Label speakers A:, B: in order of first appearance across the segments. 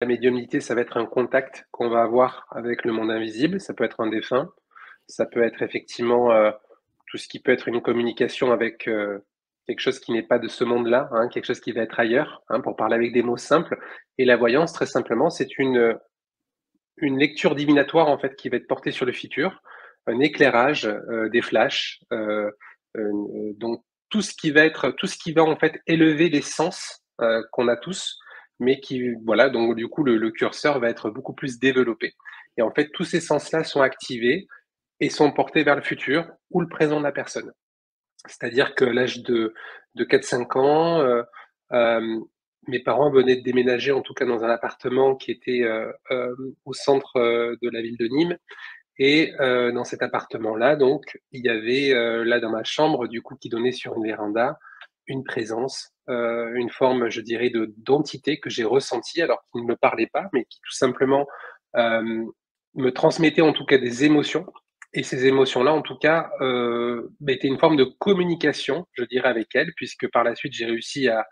A: La médiumnité, ça va être un contact qu'on va avoir avec le monde invisible. Ça peut être un défunt, ça peut être effectivement tout ce qui peut être une communication avec quelque chose qui n'est pas de ce monde-là, hein, quelque chose qui va être ailleurs, hein, pour parler avec des mots simples. Et la voyance, très simplement, c'est une lecture divinatoire en fait qui va être portée sur le futur, un éclairage, des flashs, donc tout ce qui va en fait élever les sens qu'on a tous, mais qui voilà donc du coup le curseur va être beaucoup plus développé. Et en fait tous ces sens-là sont activés et sont portés vers le futur ou le présent de la personne. C'est-à-dire que l'âge de 4-5 ans, mes parents venaient de déménager, en tout cas dans un appartement qui était, au centre, de la ville de Nîmes et dans cet appartement-là, donc, il y avait, là, dans ma chambre, du coup, qui donnait sur une véranda, une présence, une forme, je dirais, de d'entité que j'ai ressentie, alors qui ne me parlait pas, mais qui tout simplement, hem, me transmettait, en tout cas, des émotions et ces émotions-là, en tout cas, étaient une forme de communication, je dirais, avec elle, puisque par la suite, j'ai réussi à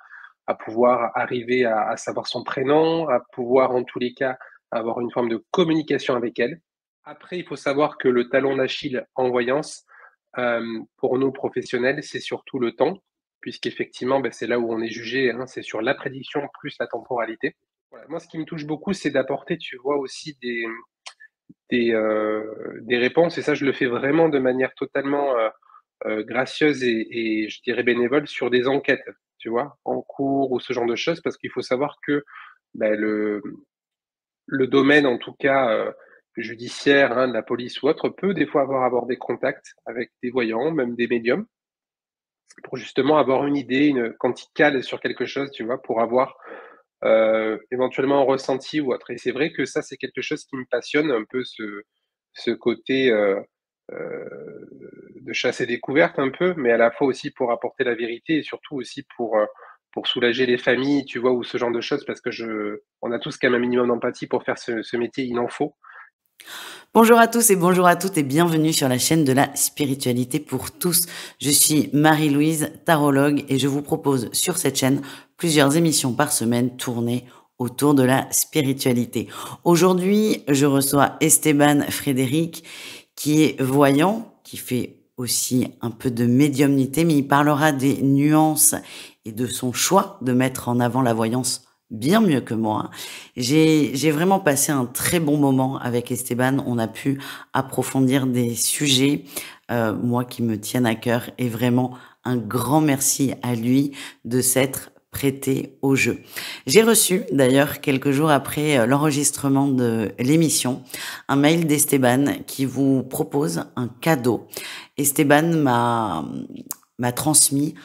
A: pouvoir arriver à savoir son prénom, à pouvoir, en tous les cas, avoir une forme de communication avec elle. Après, il faut savoir que le talon d'Achille en voyance, pour nous professionnels, c'est surtout le temps, puisqu'effectivement, c'est là où on est jugé, hein, c'est sur la prédiction plus la temporalité. Voilà, moi, ce qui me touche beaucoup, c'est d'apporter, tu vois, aussi des réponses et ça, je le fais vraiment de manière totalement, gracieuse et je dirais bénévole sur des enquêtes, tu vois? En cours ou ce genre de choses parce qu'il faut savoir que, bah, le domaine, en tout cas, judiciaire, hein, de la police ou autre, peut des fois avoir des contacts avec des voyants, même des médiums, pour justement avoir une idée, quand ils calent sur quelque chose, tu vois? Pour avoir, éventuellement un ressenti ou autre et c'est vrai que ça, c'est quelque chose qui me passionne un peu ce côté, de chasse et découverte un peu, mais à la fois aussi pour apporter la vérité et surtout aussi pour soulager les familles, tu vois? Ou ce genre de choses parce que je on a tous quand même un minimum d'empathie pour faire ce métier, il en faut.
B: Bonjour à tous et bonjour à toutes et bienvenue sur la chaîne de la spiritualité pour tous. Je suis Marie-Louise, tarologue, et je vous propose sur cette chaîne plusieurs émissions par semaine tournées autour de la spiritualité. Aujourd'hui, je reçois Esteban Frédéric qui est voyant, qui fait aussi un peu de médiumnité, mais il parlera des nuances et de son choix de mettre en avant la voyance bien mieux que moi. J'ai vraiment passé un très bon moment avec Esteban. On a pu approfondir des sujets, moi, qui me tiennent à cœur, et vraiment un grand merci à lui de s'être prêté au jeu. J'ai reçu d'ailleurs quelques jours après l'enregistrement de l'émission un mail d'Esteban qui vous propose un cadeau. Esteban m'a transmis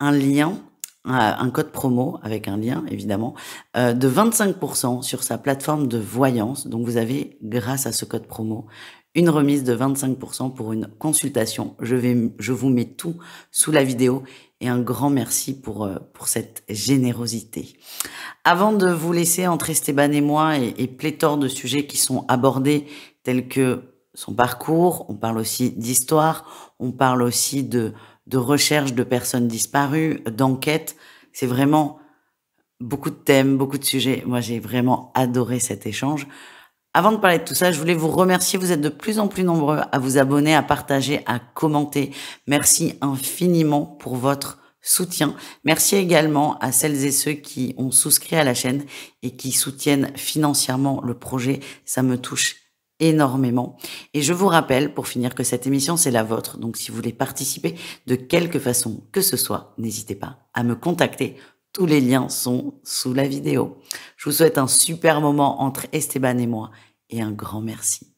B: un lien, un code promo avec un lien évidemment, de 25% sur sa plateforme de voyance. Donc vous avez, grâce à ce code promo, une remise de 25% pour une consultation. Je vous mets tout sous la vidéo et un grand merci pour cette générosité. Avant de vous laisser entre Esteban et moi et pléthore de sujets qui sont abordés tels que son parcours, on parle aussi d'histoire, on parle aussi de recherche de personnes disparues, d'enquête. C'est vraiment beaucoup de thèmes, beaucoup de sujets. Moi, j'ai vraiment adoré cet échange. Avant de parler de tout ça, je voulais vous remercier. Vous êtes de plus en plus nombreux à vous abonner, à partager, à commenter. Merci infiniment pour votre soutien. Merci également à celles et ceux qui ont souscrit à la chaîne et qui soutiennent financièrement le projet. Ça me touche énormément. Et je vous rappelle, pour finir, que cette émission, c'est la vôtre. Donc, si vous voulez participer de quelque façon que ce soit, n'hésitez pas à me contacter. Tous les liens sont sous la vidéo. Je vous souhaite un super moment entre Esteban et moi et un grand merci.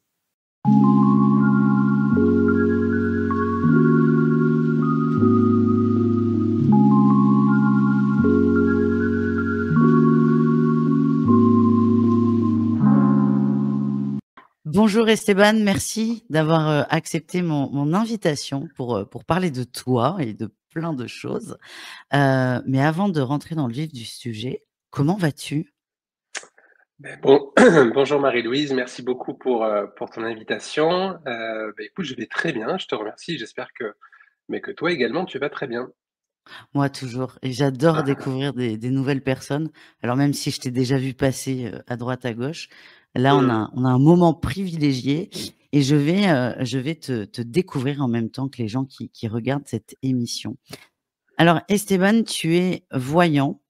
B: Bonjour Esteban, merci d'avoir accepté mon invitation pour parler de toi et de plein de choses. Mais avant de rentrer dans le vif du sujet, comment vas-tu?
A: Bon, bonjour Marie-Louise, merci beaucoup pour ton invitation. Écoute, je vais très bien, je te remercie. J'espère que toi également, tu vas très bien.
B: Moi toujours et j'adore découvrir des nouvelles personnes. Alors même si je t'ai déjà vu passer, à droite à gauche, là
A: Mmh.
B: on a un moment privilégié et je vais te découvrir en même temps que les gens qui regardent cette émission. Alors Esteban, tu es voyant,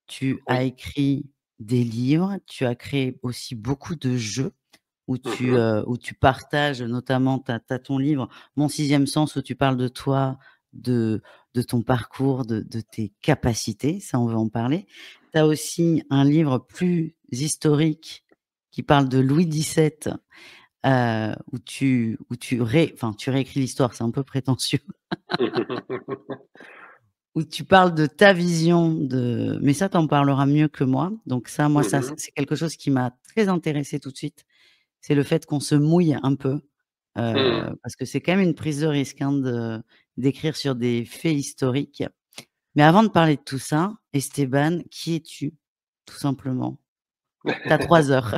B: tu as
A: Oui.
B: écrit des livres, tu as créé aussi beaucoup de jeux
A: Mmh.
B: où tu partages notamment tu as ton livre «Mon sixième sens» où tu parles de toi, de de ton parcours, de tes capacités, ça on va en parler. Tu as aussi un livre plus historique qui parle de Louis XVII, où tu réécris l'histoire, c'est un peu prétentieux. Où tu parles de ta vision de mais ça, tu en parleras mieux que moi. Donc ça, moi, ça,
A: Mmh.
B: c'est quelque chose qui m'a très intéressée tout de suite. C'est le fait qu'on se mouille un peu,
A: Mmh.
B: parce que c'est quand même une prise de risque, hein, de d'écrire sur des faits historiques. Mais avant de parler de tout ça, Esteban, qui es-tu? Tout simplement. Tu as 3 heures.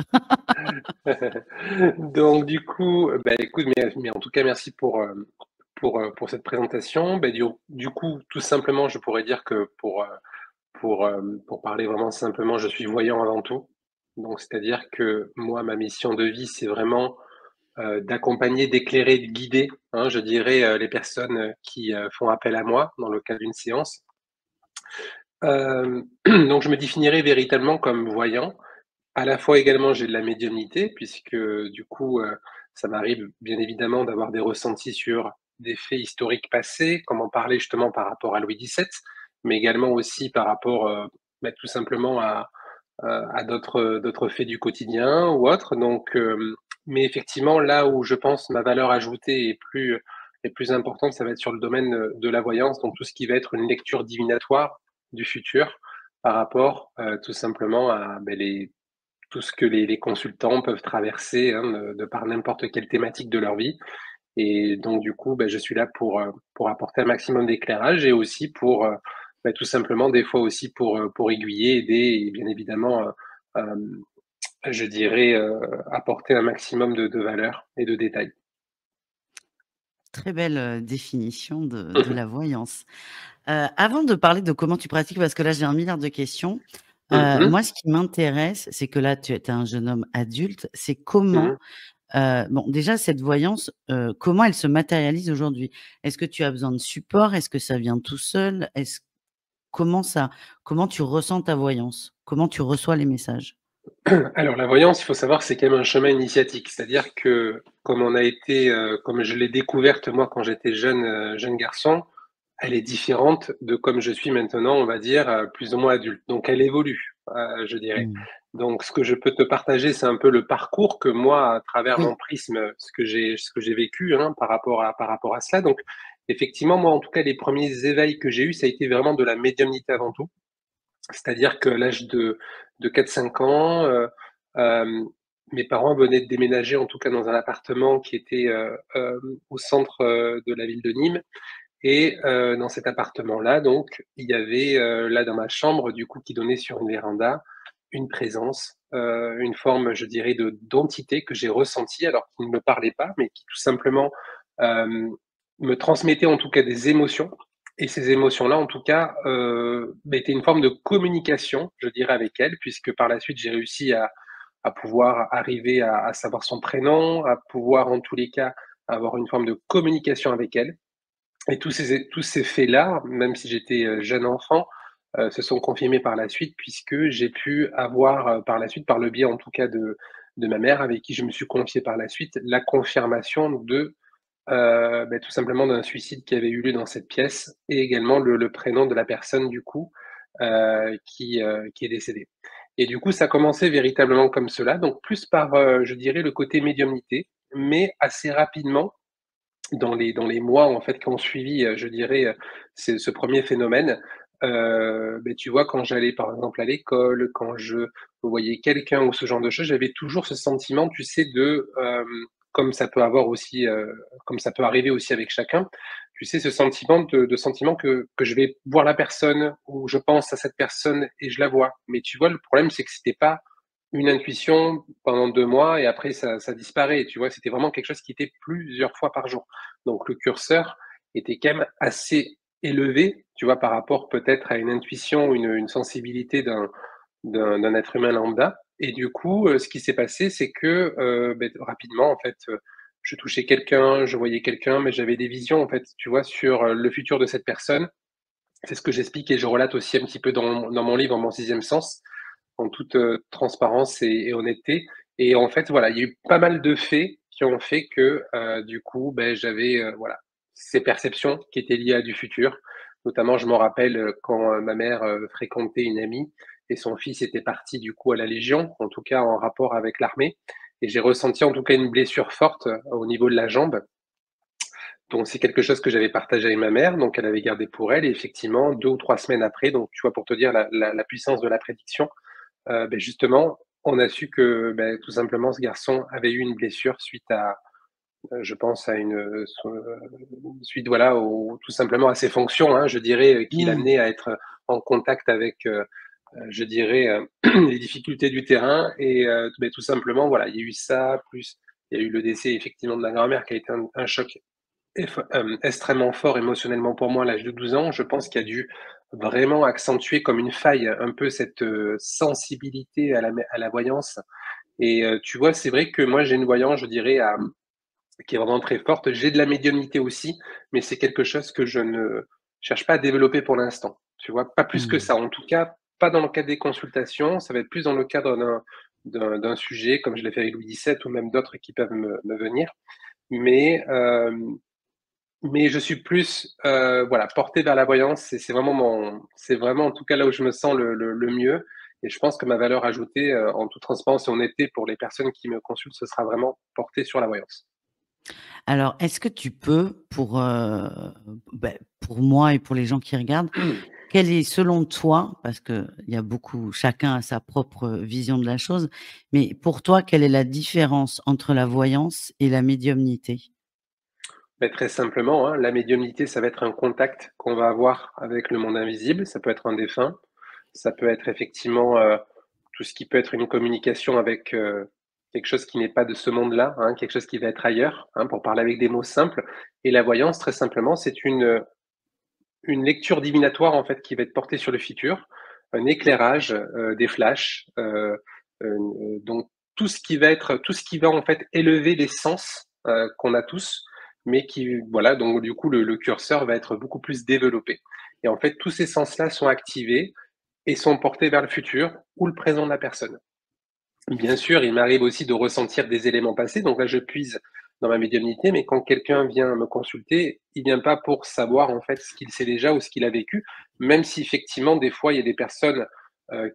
A: Donc du coup, bah, écoute, mais en tout cas merci pour cette présentation. Bah, du coup, tout simplement, je pourrais dire que pour parler vraiment simplement, je suis voyant avant tout. Donc c'est-à-dire que moi, ma mission de vie, c'est vraiment, d'accompagner, d'éclairer, de guider, hein, je dirais, les personnes, qui, font appel à moi dans le cadre d'une séance. Donc je me définirais véritablement comme voyant. À la fois également, j'ai de la médiumnité puisque du coup, ça m'arrive bien évidemment d'avoir des ressentis sur des faits historiques passés, comme en parlait justement par rapport à Louis XVII, mais également aussi par rapport, bah, tout simplement à d'autres faits du quotidien ou autres. Donc, mais effectivement, là où je pense ma valeur ajoutée est plus importante, ça va être sur le domaine, de la voyance, donc tout ce qui va être une lecture divinatoire du futur par rapport, tout simplement à, beh, les tout ce que les consultants peuvent traverser, hein, de par n'importe quelle thématique de leur vie et donc du coup, bah, je suis là pour apporter un maximum d'éclairage et aussi pour, bah, tout simplement des fois aussi pour aiguiller, aider et bien évidemment, je dirais, apporter un maximum de valeur et de détails.
B: Très belle, définition de la voyance. Avant de parler de comment tu pratiques, parce que là, j'ai un milliard de questions,
A: Mmh mh.
B: moi, ce qui m'intéresse, c'est que là, tu es un jeune homme adulte, c'est
A: Mmh.
B: comment, bon, déjà cette voyance, comment elle se matérialise aujourd'hui? Est-ce que tu as besoin de support? Est-ce que ça vient tout seul? Comment ça comment tu ressens ta voyance? Comment tu reçois les messages?
A: Alors la voyance, il faut savoir que c'est quand même un chemin initiatique. C'est-à-dire que comme je l'ai découverte moi quand j'étais jeune garçon, elle est différente de comme je suis maintenant, on va dire, plus ou moins adulte. Donc elle évolue, je dirais.
B: Mmh.
A: Donc ce que je peux te partager, c'est un peu le parcours que moi, à travers mon
B: Oui.
A: prisme, ce que j'ai vécu, hein, par rapport à cela. Donc effectivement, moi, en tout cas, les premiers éveils que j'ai eus, ça a été vraiment de la médiumnité avant tout. C'est-à-dire qu'à l'âge de 4-5 ans, hem, mes parents venaient de déménager, en tout cas dans un appartement qui était, au centre, de la ville de Nîmes et dans cet appartement-là, donc, il y avait, là, dans ma chambre, du coup, qui donnait sur une véranda, une présence, une forme, je dirais, de d'entité que j'ai ressentie, alors qui ne me parlait pas, mais qui tout simplement, hem, me transmettait, en tout cas, des émotions et ces émotions-là, en tout cas, bah, étaient une forme de communication, je dirais, avec elle, puisque par la suite, j'ai réussi à pouvoir arriver à savoir son prénom, à pouvoir, en tous les cas, avoir une forme de communication avec elle. Et tous ces faits-là, même si j'étais, jeune enfant, se sont confirmés par la suite puisque j'ai pu avoir, par la suite, par le biais en tout cas de ma mère avec qui je me suis confié par la suite, la confirmation bah, tout simplement d'un suicide qui avait eu lieu dans cette pièce et également le prénom de la personne du coup, qui est décédée. Et du coup, ça a commencé véritablement comme cela, donc plus par, je dirais le côté médiumnité, mais assez rapidement dans les mois, en fait, qui ont suivi, je dirais, ce 1er phénomène, beh, tu vois, quand j'allais, par exemple, à l'école, quand je voyais quelqu'un ou ce genre de choses, j'avais toujours ce sentiment, tu sais, comme ça peut avoir aussi, comme ça peut arriver aussi avec chacun, tu sais, ce sentiment de sentiment que je vais voir la personne ou je pense à cette personne et je la vois. Mais tu vois, le problème, c'est que c'était pas une intuition pendant 2 mois et après ça disparaît, tu vois? C'était vraiment quelque chose qui était plusieurs fois par jour. Donc le curseur était quand même assez élevé tu vois, par rapport peut-être à une intuition ou une sensibilité d'un être humain lambda. Et du coup, ce qui s'est passé, c'est que, rapidement, en fait, je touchais quelqu'un, je voyais quelqu'un, mais j'avais des visions, en fait, tu vois, sur, le futur de cette personne. C'est ce que j'explique et je relate aussi un petit peu dans mon livre, Mon sixième sens, en toute, transparence et honnêteté. Et en fait, voilà, il y a eu pas mal de faits qui ont fait que, du coup, j'avais, voilà, ces perceptions qui étaient liées à du futur. Notamment, je m'en rappelle, quand, ma mère, fréquentait une amie et son fils était parti, du coup, à la Légion, en tout cas en rapport avec l'armée, et j'ai ressenti, en tout cas, une blessure forte, au niveau de la jambe. Donc c'est quelque chose que j'avais partagé avec ma mère, donc elle avait gardé pour elle, et effectivement 2 ou 3 semaines après, donc tu vois, pour te dire la puissance de la prédiction, justement, on a su que, tout simplement ce garçon avait eu une blessure suite à, je pense à suite, voilà, au tout simplement à ses fonctions, hein, je dirais, qui
B: Mmh.
A: l'amenaient à être en contact avec, je dirais, les difficultés du terrain. Et tout simplement, voilà, il y a eu ça, plus il y a eu le décès effectivement de ma grand-mère qui a été un choc extrêmement fort émotionnellement pour moi à l'âge de 12 ans. Je pense qu'il a dû vraiment accentuer comme une faille un peu cette, sensibilité à la voyance. Et tu vois, c'est vrai que moi j'ai une voyance, je dirais, qui est vraiment très forte. J'ai de la médiumnité aussi, mais c'est quelque chose que je ne cherche pas à développer pour l'instant, tu vois? Pas plus que
B: Mmh.
A: ça. En tout cas, pas dans le cadre des consultations, ça va être plus dans le cadre d'un sujet comme je l'ai fait avec Louis XVII ou même d'autres qui peuvent me venir. Mais je suis plus, voilà, porté vers la voyance. C'est vraiment en tout cas là où je me sens le mieux. Et je pense que ma valeur ajoutée, en toute transparence et honnêteté pour les personnes qui me consultent, ce sera vraiment porté sur la voyance.
B: Alors, est-ce que tu peux, pour moi et pour les gens qui regardent, quelle est selon toi, parce qu'il y a beaucoup chacun a sa propre vision de la chose, mais pour toi, quelle est la différence entre la voyance et la médiumnité?
A: Très simplement, hein, la médiumnité, ça va être un contact qu'on va avoir avec le monde invisible. Ça peut être un défunt, ça peut être effectivement, tout ce qui peut être une communication avec, quelque chose qui n'est pas de ce monde-là, hein, quelque chose qui va être ailleurs, hein, pour parler avec des mots simples. Et la voyance, très simplement, c'est une lecture divinatoire, en fait, qui va être portée sur le futur, un éclairage, des flashs, donc tout ce qui va, en fait, élever les sens, qu'on a tous, mais qui voilà, donc du coup, le curseur va être beaucoup plus développé. Et en fait, tous ces sens-là sont activés et sont portés vers le futur ou le présent de la personne. Bien sûr, il m'arrive aussi de ressentir des éléments passés, donc là, je puise dans ma médiumnité, mais quand quelqu'un vient me consulter, il vient pas pour savoir, en fait, ce qu'il sait déjà ou ce qu'il a vécu, même si effectivement, des fois, il y a des personnes,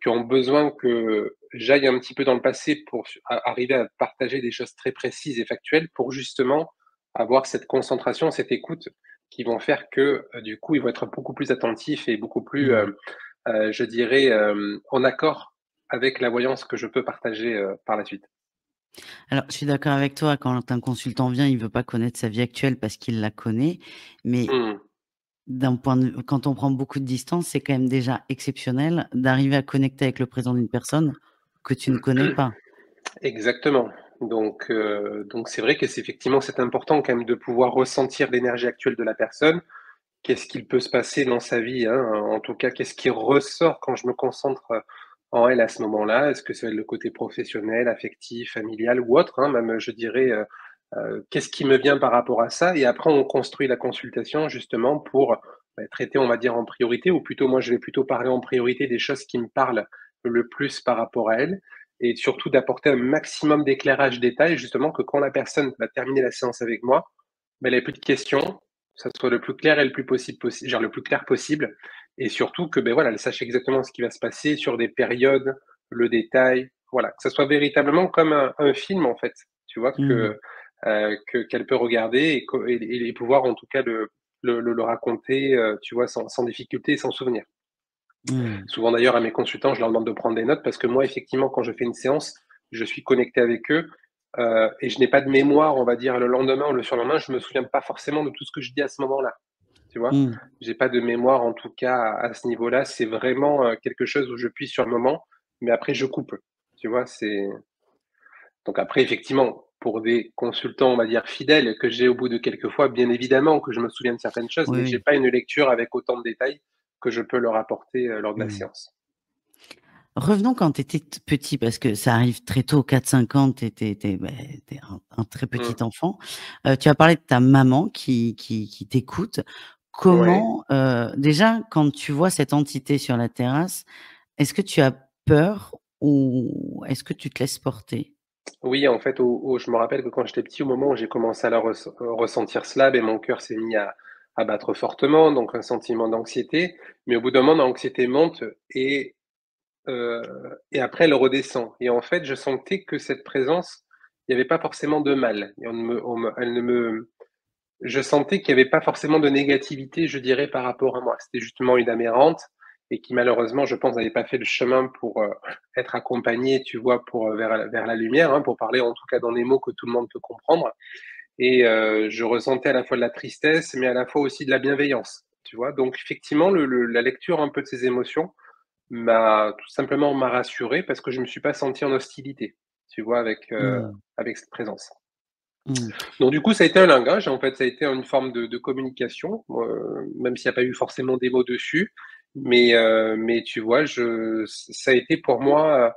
A: qui ont besoin que j'aille un petit peu dans le passé pour arriver à partager des choses très précises et factuelles pour justement avoir cette concentration, cette écoute qui vont faire que, du coup, ils vont être beaucoup plus attentifs et beaucoup plus,
B: Mmh.
A: je dirais, en accord avec la voyance que je peux partager, par la suite.
B: Alors, je suis d'accord avec toi, quand un consultant vient, il veut pas connaître sa vie actuelle parce qu'il la connaît, mais
A: Mmh.
B: d'un point de vue quand on prend beaucoup de distance, c'est quand même déjà exceptionnel d'arriver à connecter avec le présent d'une personne que tu ne connais pas.
A: Exactement. Donc c'est vrai que c'est effectivement, c'est important quand même de pouvoir ressentir l'énergie actuelle de la personne. Qu'est-ce qu'il peut se passer dans sa vie, hein? En tout cas, qu'est-ce qui ressort quand je me concentre, en elle à ce moment-là? Est-ce que c'est le côté professionnel, affectif, familial ou autre, hein? Même, je dirais, qu'est-ce qui me vient par rapport à ça? Et après on construit la consultation justement pour, traiter, on va dire, en priorité, ou plutôt moi je vais plutôt parler en priorité des choses qui me parlent le plus par rapport à elle, et surtout d'apporter un maximum d'éclairage détail justement, que quand la personne va terminer la séance avec moi, elle ait plus de questions, que ça soit le plus clair et le plus possible genre le plus clair possible, et surtout que, voilà, elle sache exactement ce qui va se passer sur des périodes, le détail, voilà, que ça soit véritablement comme un film en fait, tu vois?
B: Mmh.
A: Qu'elle peut regarder et pouvoir en tout cas le raconter, tu vois? Sans difficulté et sans souvenir.
B: Mmh.
A: Souvent d'ailleurs à mes consultants, je leur demande de prendre des notes parce que moi effectivement quand je fais une séance, je suis connecté avec eux, et je n'ai pas de mémoire, on va dire le lendemain ou le surlendemain, je me souviens pas forcément de tout ce que je dis à ce moment-là, tu vois?
B: Mmh.
A: J'ai pas de mémoire en tout cas à ce niveau-là, c'est vraiment, quelque chose où je puise sur le moment, mais après je coupe, tu vois? C'est Donc après effectivement, pour des consultants, on va dire, fidèles que j'ai au bout de quelques fois, bien évidemment que je me souviens de certaines choses,
B: Oui,
A: mais j'ai
B: oui.
A: pas une lecture avec autant de détails que je peux leur apporter, lors de la
B: Mmh.
A: séance.
B: Revenons quand tu étais petit, parce que ça arrive très tôt, 4-5 ans, tu étais un très
A: Mmh.
B: petit enfant. Tu as parlé de ta maman qui t'écoute.
A: Ouais.
B: Comment, déjà, quand tu vois cette entité sur la terrasse, est-ce que tu as peur ou est-ce que tu te laisses porter?
A: Oui, en fait, je me rappelle que quand j'étais petit, au moment où j'ai commencé à ressentir cela, beh, mon cœur s'est mis à battre fortement, donc un sentiment d'anxiété. Mais au bout d'un moment, l'anxiété monte heu et après elle redescend et en fait, je sentais que cette présence, il y avait pas forcément de mal et on me elle ne me je sentais qu'il y avait pas forcément de négativité, je dirais, par rapport à moi. C'était justement une âme errante et qui malheureusement, je pense, n'avait pas fait le chemin pour, être accompagnée, tu vois, pour, vers la lumière, hein, pour parler en tout cas dans des mots que tout le monde peut comprendre et je ressentais à la fois de la tristesse, mais à la fois aussi de la bienveillance, tu vois? Donc effectivement, la lecture un peu de ces émotions m'a rassuré parce que je me suis pas senti en hostilité, tu vois,
B: Mmh.
A: avec cette présence.
B: Mmh.
A: Donc du coup, ça a été un langage, en fait, ça a été une forme de communication, même s'il y a pas eu forcément des mots dessus. Mais tu vois, ça a été pour moi,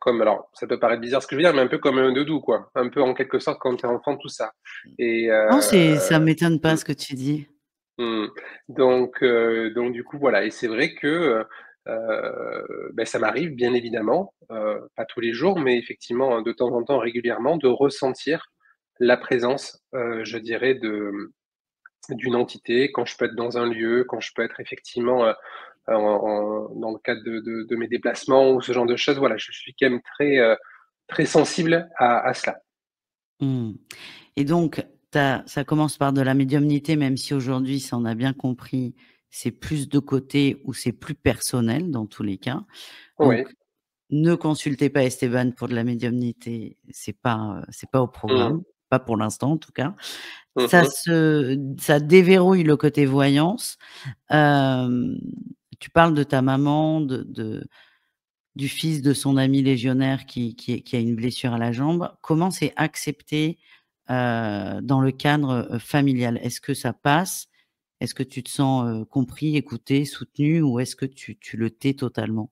A: comme alors ça peut paraître bizarre ce que je veux dire, mais un peu comme un doudou, quoi. Un peu en quelque sorte quand tu es enfant, tout ça et
B: Non, ça m'étonne pas ce que tu dis.
A: mmh. Donc du coup, voilà et c'est vrai que, ça m'arrive bien évidemment, pas tous les jours, mais effectivement, de temps en temps, régulièrement, de ressentir la présence, je dirais d'une entité, quand je peux être dans un lieu, quand je peux être effectivement, dans le cadre de mes déplacements ou ce genre de choses. Voilà, je suis quand même très sensible à cela.
B: Mmh. Et donc, ça commence par de la médiumnité, même si aujourd'hui, ça on a bien compris, c'est plus de côté ou c'est plus personnel dans tous les cas.
A: Oui.
B: Donc, ne consultez pas Esteban pour de la médiumnité, c'est pas au
A: Mmh.
B: programme, pas pour l'instant en tout cas.
A: Mmh mh.
B: Ça déverrouille le côté voyance. Hem, Tu parles de ta maman, du fils de son ami légionnaire qui a une blessure à la jambe. Comment c'est accepté, dans le cadre, familial? Est-ce que ça passe? Est-ce que tu te sens, compris, écouté, soutenu ou est-ce que tu le tais totalement?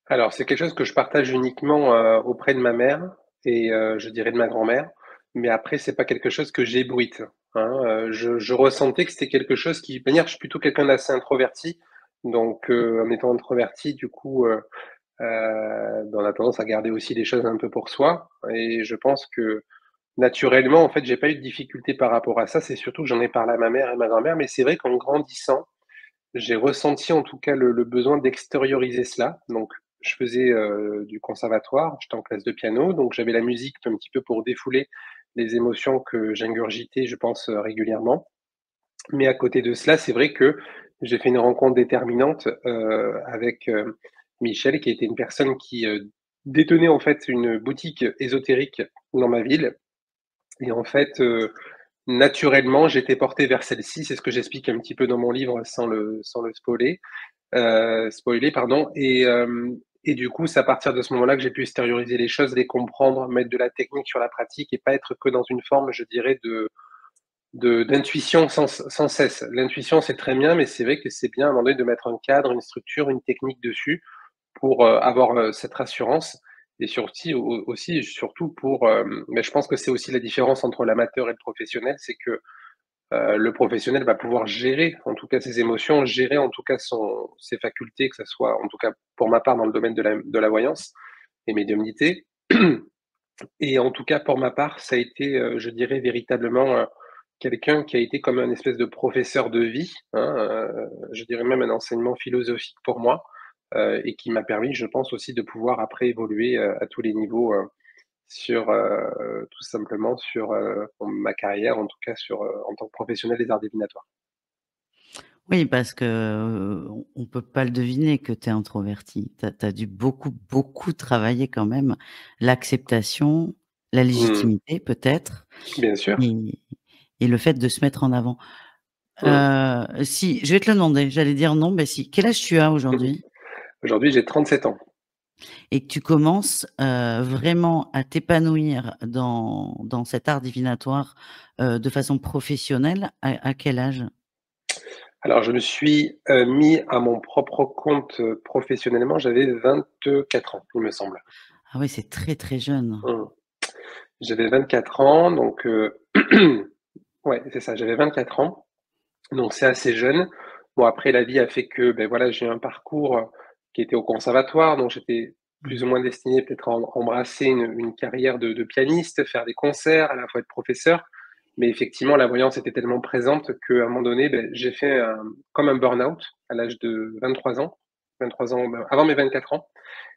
A: Alors, c'est quelque chose que je partage uniquement, auprès de ma mère et je dirais de ma grand-mère, mais après c'est pas quelque chose que j'ébruite, hein, je ressentais que c'était quelque chose qui de toute manière, je suis plutôt quelqu'un d'assez introverti, donc en étant introverti, du coup, on a tendance à garder aussi les choses un peu pour soi et je pense que, naturellement, en fait, j'ai pas eu de difficulté par rapport à ça. C'est surtout que j'en ai parlé à ma mère et ma grand-mère, mais c'est vrai qu'en grandissant, j'ai ressenti en tout cas le besoin d'extérioriser cela. Donc je faisais, du conservatoire, j'étais en classe de piano, donc j'avais la musique un petit peu pour défouler les émotions que j'ingurgitais, je pense, régulièrement. Mais à côté de cela, c'est vrai que j'ai fait une rencontre déterminante, avec, Michel, qui était une personne qui, détenait en fait une boutique ésotérique dans ma ville et en fait, naturellement, j'étais porté vers celle-ci. C'est ce que j'explique un petit peu dans mon livre sans le spoiler pardon et du coup, c'est à partir de ce moment-là que j'ai pu extérioriser les choses, les comprendre, mettre de la technique sur la pratique et pas être que dans une forme, je dirais, d'intuition sans cesse. L'intuition, c'est très bien, mais c'est vrai que c'est bien à un moment donné de mettre un cadre, une structure, une technique dessus pour, avoir, cette rassurance et aussi et surtout pour, mais je pense que c'est aussi la différence entre l'amateur et le professionnel, c'est que, le professionnel va pouvoir gérer, en tout cas ses émotions, gérer en tout cas ses facultés, que ça soit en tout cas pour ma part dans le domaine de la voyance et médiumnité et en tout cas pour ma part, ça a été, je dirais véritablement, quelqu'un qui a été comme un espèce de professeur de vie, hein, je dirais même un enseignement philosophique pour moi, et qui m'a permis, je pense aussi de pouvoir après évoluer, à tous les niveaux, tout simplement sur, ma carrière, en tout cas en tant que professionnel des arts divinatoires.
B: Oui, parce que, on peut pas le deviner que tu es introverti. Tu as dû beaucoup, beaucoup travailler quand même l'acceptation, la
A: Mmh.
B: légitimité peut-être
A: Bien sûr.
B: et le fait de se mettre en avant.
A: Mmh.
B: Si, je vais te le demander, j'allais dire non, mais si. Quel âge tu as aujourd'hui?
A: Aujourd'hui, j'ai 37 ans.
B: et que tu commences, vraiment à t'épanouir dans cet art divinatoire, de façon professionnelle, à quel âge?
A: Alors je me suis, mis à mon propre compte, professionnellement, j'avais 24 ans, il me semble.
B: Ah oui, c'est très, très jeune.
A: Mmh. J'avais 24 ans donc ouais, c'est ça, j'avais 24 ans, donc c'est assez jeune. Bon après la vie a fait que, beh, voilà, j'ai eu un parcours, qui était au conservatoire, donc j'étais plus ou
B: Mmh.
A: moins destiné peut-être à embrasser une carrière de pianiste, faire des concerts, à la fois être professeur. Mais effectivement, la voyance était tellement présente qu'à un moment donné, beh, j'ai fait comme un burn-out à l'âge de 23 ans. 23 ans, ben, avant mes 24 ans.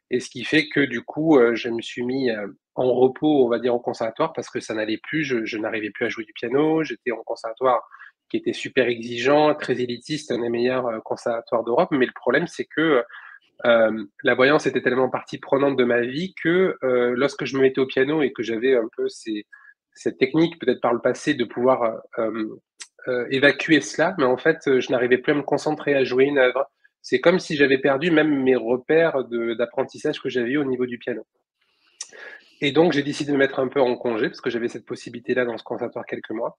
A: Et ce qui fait que du coup, je me suis mis, en repos, on va dire, au conservatoire parce que ça n'allait plus. Je n'arrivais plus à jouer du piano. J'étais en conservatoire qui était super exigeant, très élitiste, un des meilleurs, conservatoires d'Europe. Mais le problème, c'est que, la voyance était tellement partie prenante de ma vie que, lorsque je me mettais au piano et que j'avais un peu cette technique, peut-être par le passé, de pouvoir, évacuer cela, mais en fait, je n'arrivais plus à me concentrer, à jouer une œuvre. C'est comme si j'avais perdu même mes repères d'apprentissage que j'avais eu au niveau du piano. Et donc j'ai décidé de me mettre un peu en congé parce que j'avais cette possibilité-là dans ce conservatoire quelques mois.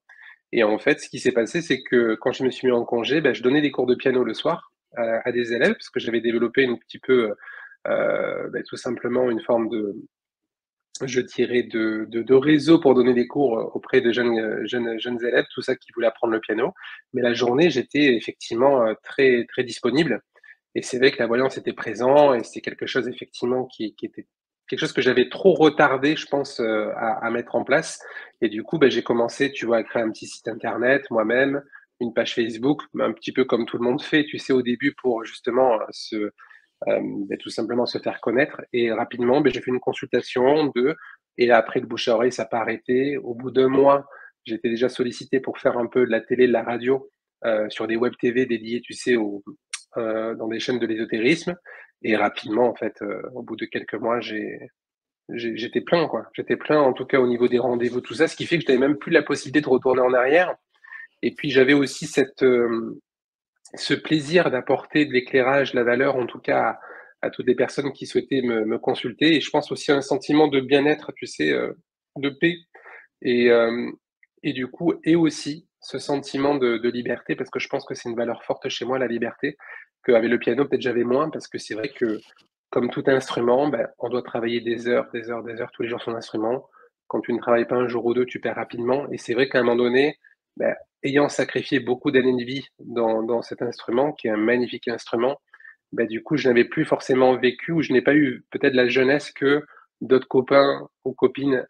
A: Et en fait, ce qui s'est passé, c'est que quand je me suis mis en congé, bah, je donnais des cours de piano le soir, à des élèves parce que j'avais développé un petit peu, bah, tout simplement une forme de, je dirais, de réseau pour donner des cours, auprès de jeunes élèves, tout ça qui voulaient apprendre le piano. Mais la journée, j'étais effectivement, très très disponible et c'est vrai que la voyance était présent et c'est quelque chose effectivement qui était quelque chose que j'avais trop retardé, je pense, à mettre en place. Et du coup, bah, j'ai commencé, tu vois, à créer un petit site internet moi-même, une page Facebook, mais un petit peu comme tout le monde fait, tu sais, au début pour justement, beh, tout simplement se faire connaître. Et rapidement, beh, j'ai fait une consultation et après le bouche à oreille, ça n'a pas arrêté. Au bout d'1 mois, j'étais déjà sollicité pour faire un peu de la télé, de la radio, sur des web TV dédiées, tu sais, dans des chaînes de l'ésotérisme. Et rapidement, en fait, au bout de quelques mois, j'étais plein, quoi. J'étais plein, en tout cas au niveau des rendez-vous, tout ça, ce qui fait que je n'avais même plus la possibilité de retourner en arrière. Et puis j'avais aussi ce plaisir d'apporter de l'éclairage, de la valeur, en tout cas à toutes les personnes qui souhaitaient me consulter. Et je pense aussi à un sentiment de bien-être, tu sais, de paix. Et, et du coup, et aussi ce sentiment de liberté, parce que je pense que c'est une valeur forte chez moi, la liberté, qu'avec le piano, peut-être j'avais moins, parce que c'est vrai que, comme tout instrument, ben, on doit travailler des heures, des heures, des heures tous les jours son instrument. Quand tu ne travailles pas un jour ou deux, tu perds rapidement. Et c'est vrai qu'à un moment donné, ben, ayant sacrifié beaucoup d'années de vie dans cet instrument, qui est un magnifique instrument, ben, du coup, je n'avais plus forcément vécu ou je n'ai pas eu peut-être la jeunesse que d'autres copains ou copines,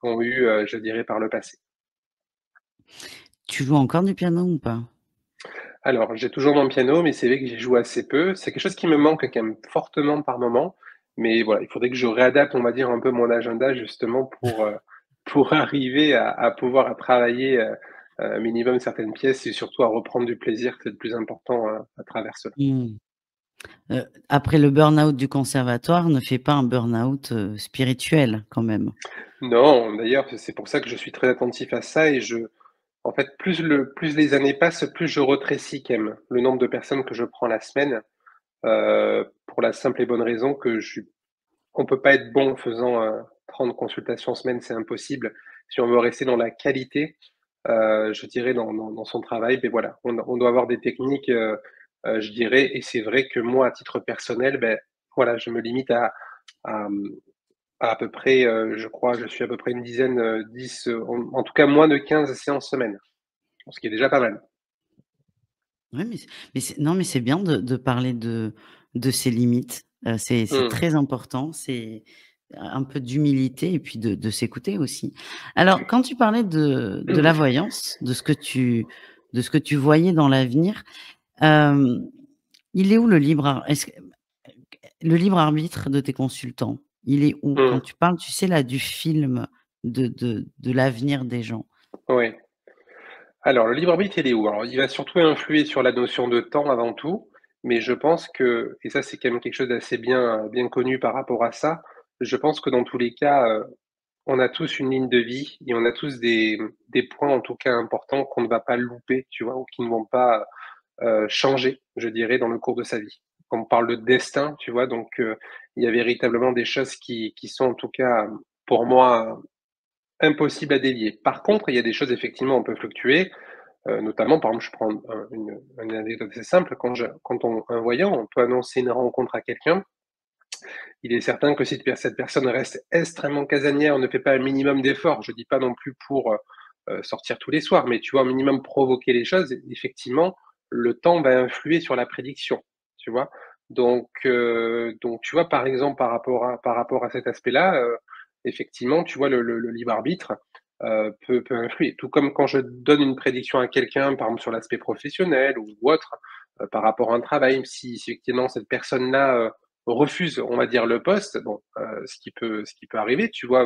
A: ont eu, je dirais par le passé.
B: Tu joues encore du piano ou pas?
A: Alors, j'ai toujours mon piano, mais c'est vrai que j'y joue assez peu. C'est quelque chose qui me manque quand même fortement par moment, mais voilà, il faudrait que je réadapte, on va dire, un peu mon agenda justement pour arriver à pouvoir travailler, minimum certaines pièces et surtout à reprendre du plaisir, c'est le plus important, à travers cela.
B: Mmh. Après le burn-out du conservatoire, ne fais pas un burn-out, spirituel quand même.
A: Non, d'ailleurs, c'est pour ça que je suis très attentif à ça et en fait, plus les années passent, plus je rétrécis quand même le nombre de personnes que je prends la semaine, pour la simple et bonne raison que on peut pas être bon en faisant, 30 consultations semaine, c'est impossible. Si on veut rester dans la qualité, je dirais dans son travail, beh, voilà, on doit avoir des techniques, je dirais et c'est vrai que moi, à titre personnel, beh, voilà, je me limite à, mmh, à peu près, je crois, je suis à peu près une dizaine, 10, en tout cas moins de 15 séances semaine, ce qui est déjà pas mal.
B: Ouais, mais c'est non, mais c'est bien de parler de ses limites, c'est
A: Mmh.
B: très important, c'est un peu d'humilité et puis de s'écouter aussi. Alors quand tu parlais de la voyance, de ce que tu voyais dans l'avenir, hem, il est où le libre ar est-ce que le libre arbitre de tes consultants? Il est où? Quand
A: Mmh.
B: tu parles, tu sais là, du film de l'avenir des gens.
A: Oui. Alors, le libre arbitre, il est où? Alors, il va surtout influer sur la notion de temps avant tout, mais je pense que, et ça c'est quand même quelque chose d'assez bien connu par rapport à ça, je pense que dans tous les cas, on a tous une ligne de vie et on a tous des points en tout cas importants qu'on ne va pas louper, tu vois? Ou qui ne vont pas, changer, je dirais, dans le cours de sa vie. quand on parle de destin, tu vois? Donc, il y a véritablement des choses qui sont en tout cas, pour moi, impossibles à dévier. Par contre, il y a des choses effectivement, on peut fluctuer, notamment par exemple, je prends une anecdote assez simple, quand un voyant, on peut annoncer une rencontre à quelqu'un, il est certain que si cette personne reste extrêmement casanière, ne fait pas un minimum d'efforts, je dis pas non plus pour, sortir tous les soirs, mais tu vois, un minimum provoquer les choses, effectivement, le temps va influer sur la prédiction, tu vois? Donc tu vois, par exemple, par rapport à cet aspect-là, effectivement, tu vois, le libre arbitre, peut influer. Tout comme quand je donne une prédiction à quelqu'un, par exemple sur l'aspect professionnel ou autre, par rapport à un travail, si effectivement cette personne-là, refuse, on va dire, le poste, bon, ce qui peut arriver, tu vois,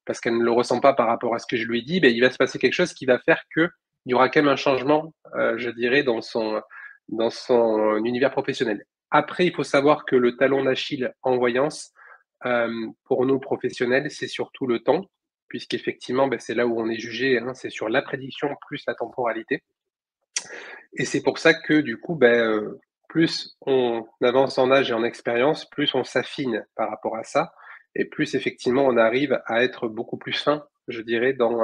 A: parce qu'elle ne le ressent pas par rapport à ce que je lui dis, beh, il va se passer quelque chose qui va faire qu'il y aura quand même un changement, je dirais, dans son univers professionnel. Après, il faut savoir que le talon d'Achille en voyance, pour nous professionnels, c'est surtout le temps, puisqu'effectivement, beh, c'est là où on est jugé, hein, c'est sur la prédiction plus la temporalité. Et c'est pour ça que du coup, plus on avance en âge et en expérience, plus on s'affine par rapport à ça et plus effectivement on arrive à être beaucoup plus fin, je dirais, dans,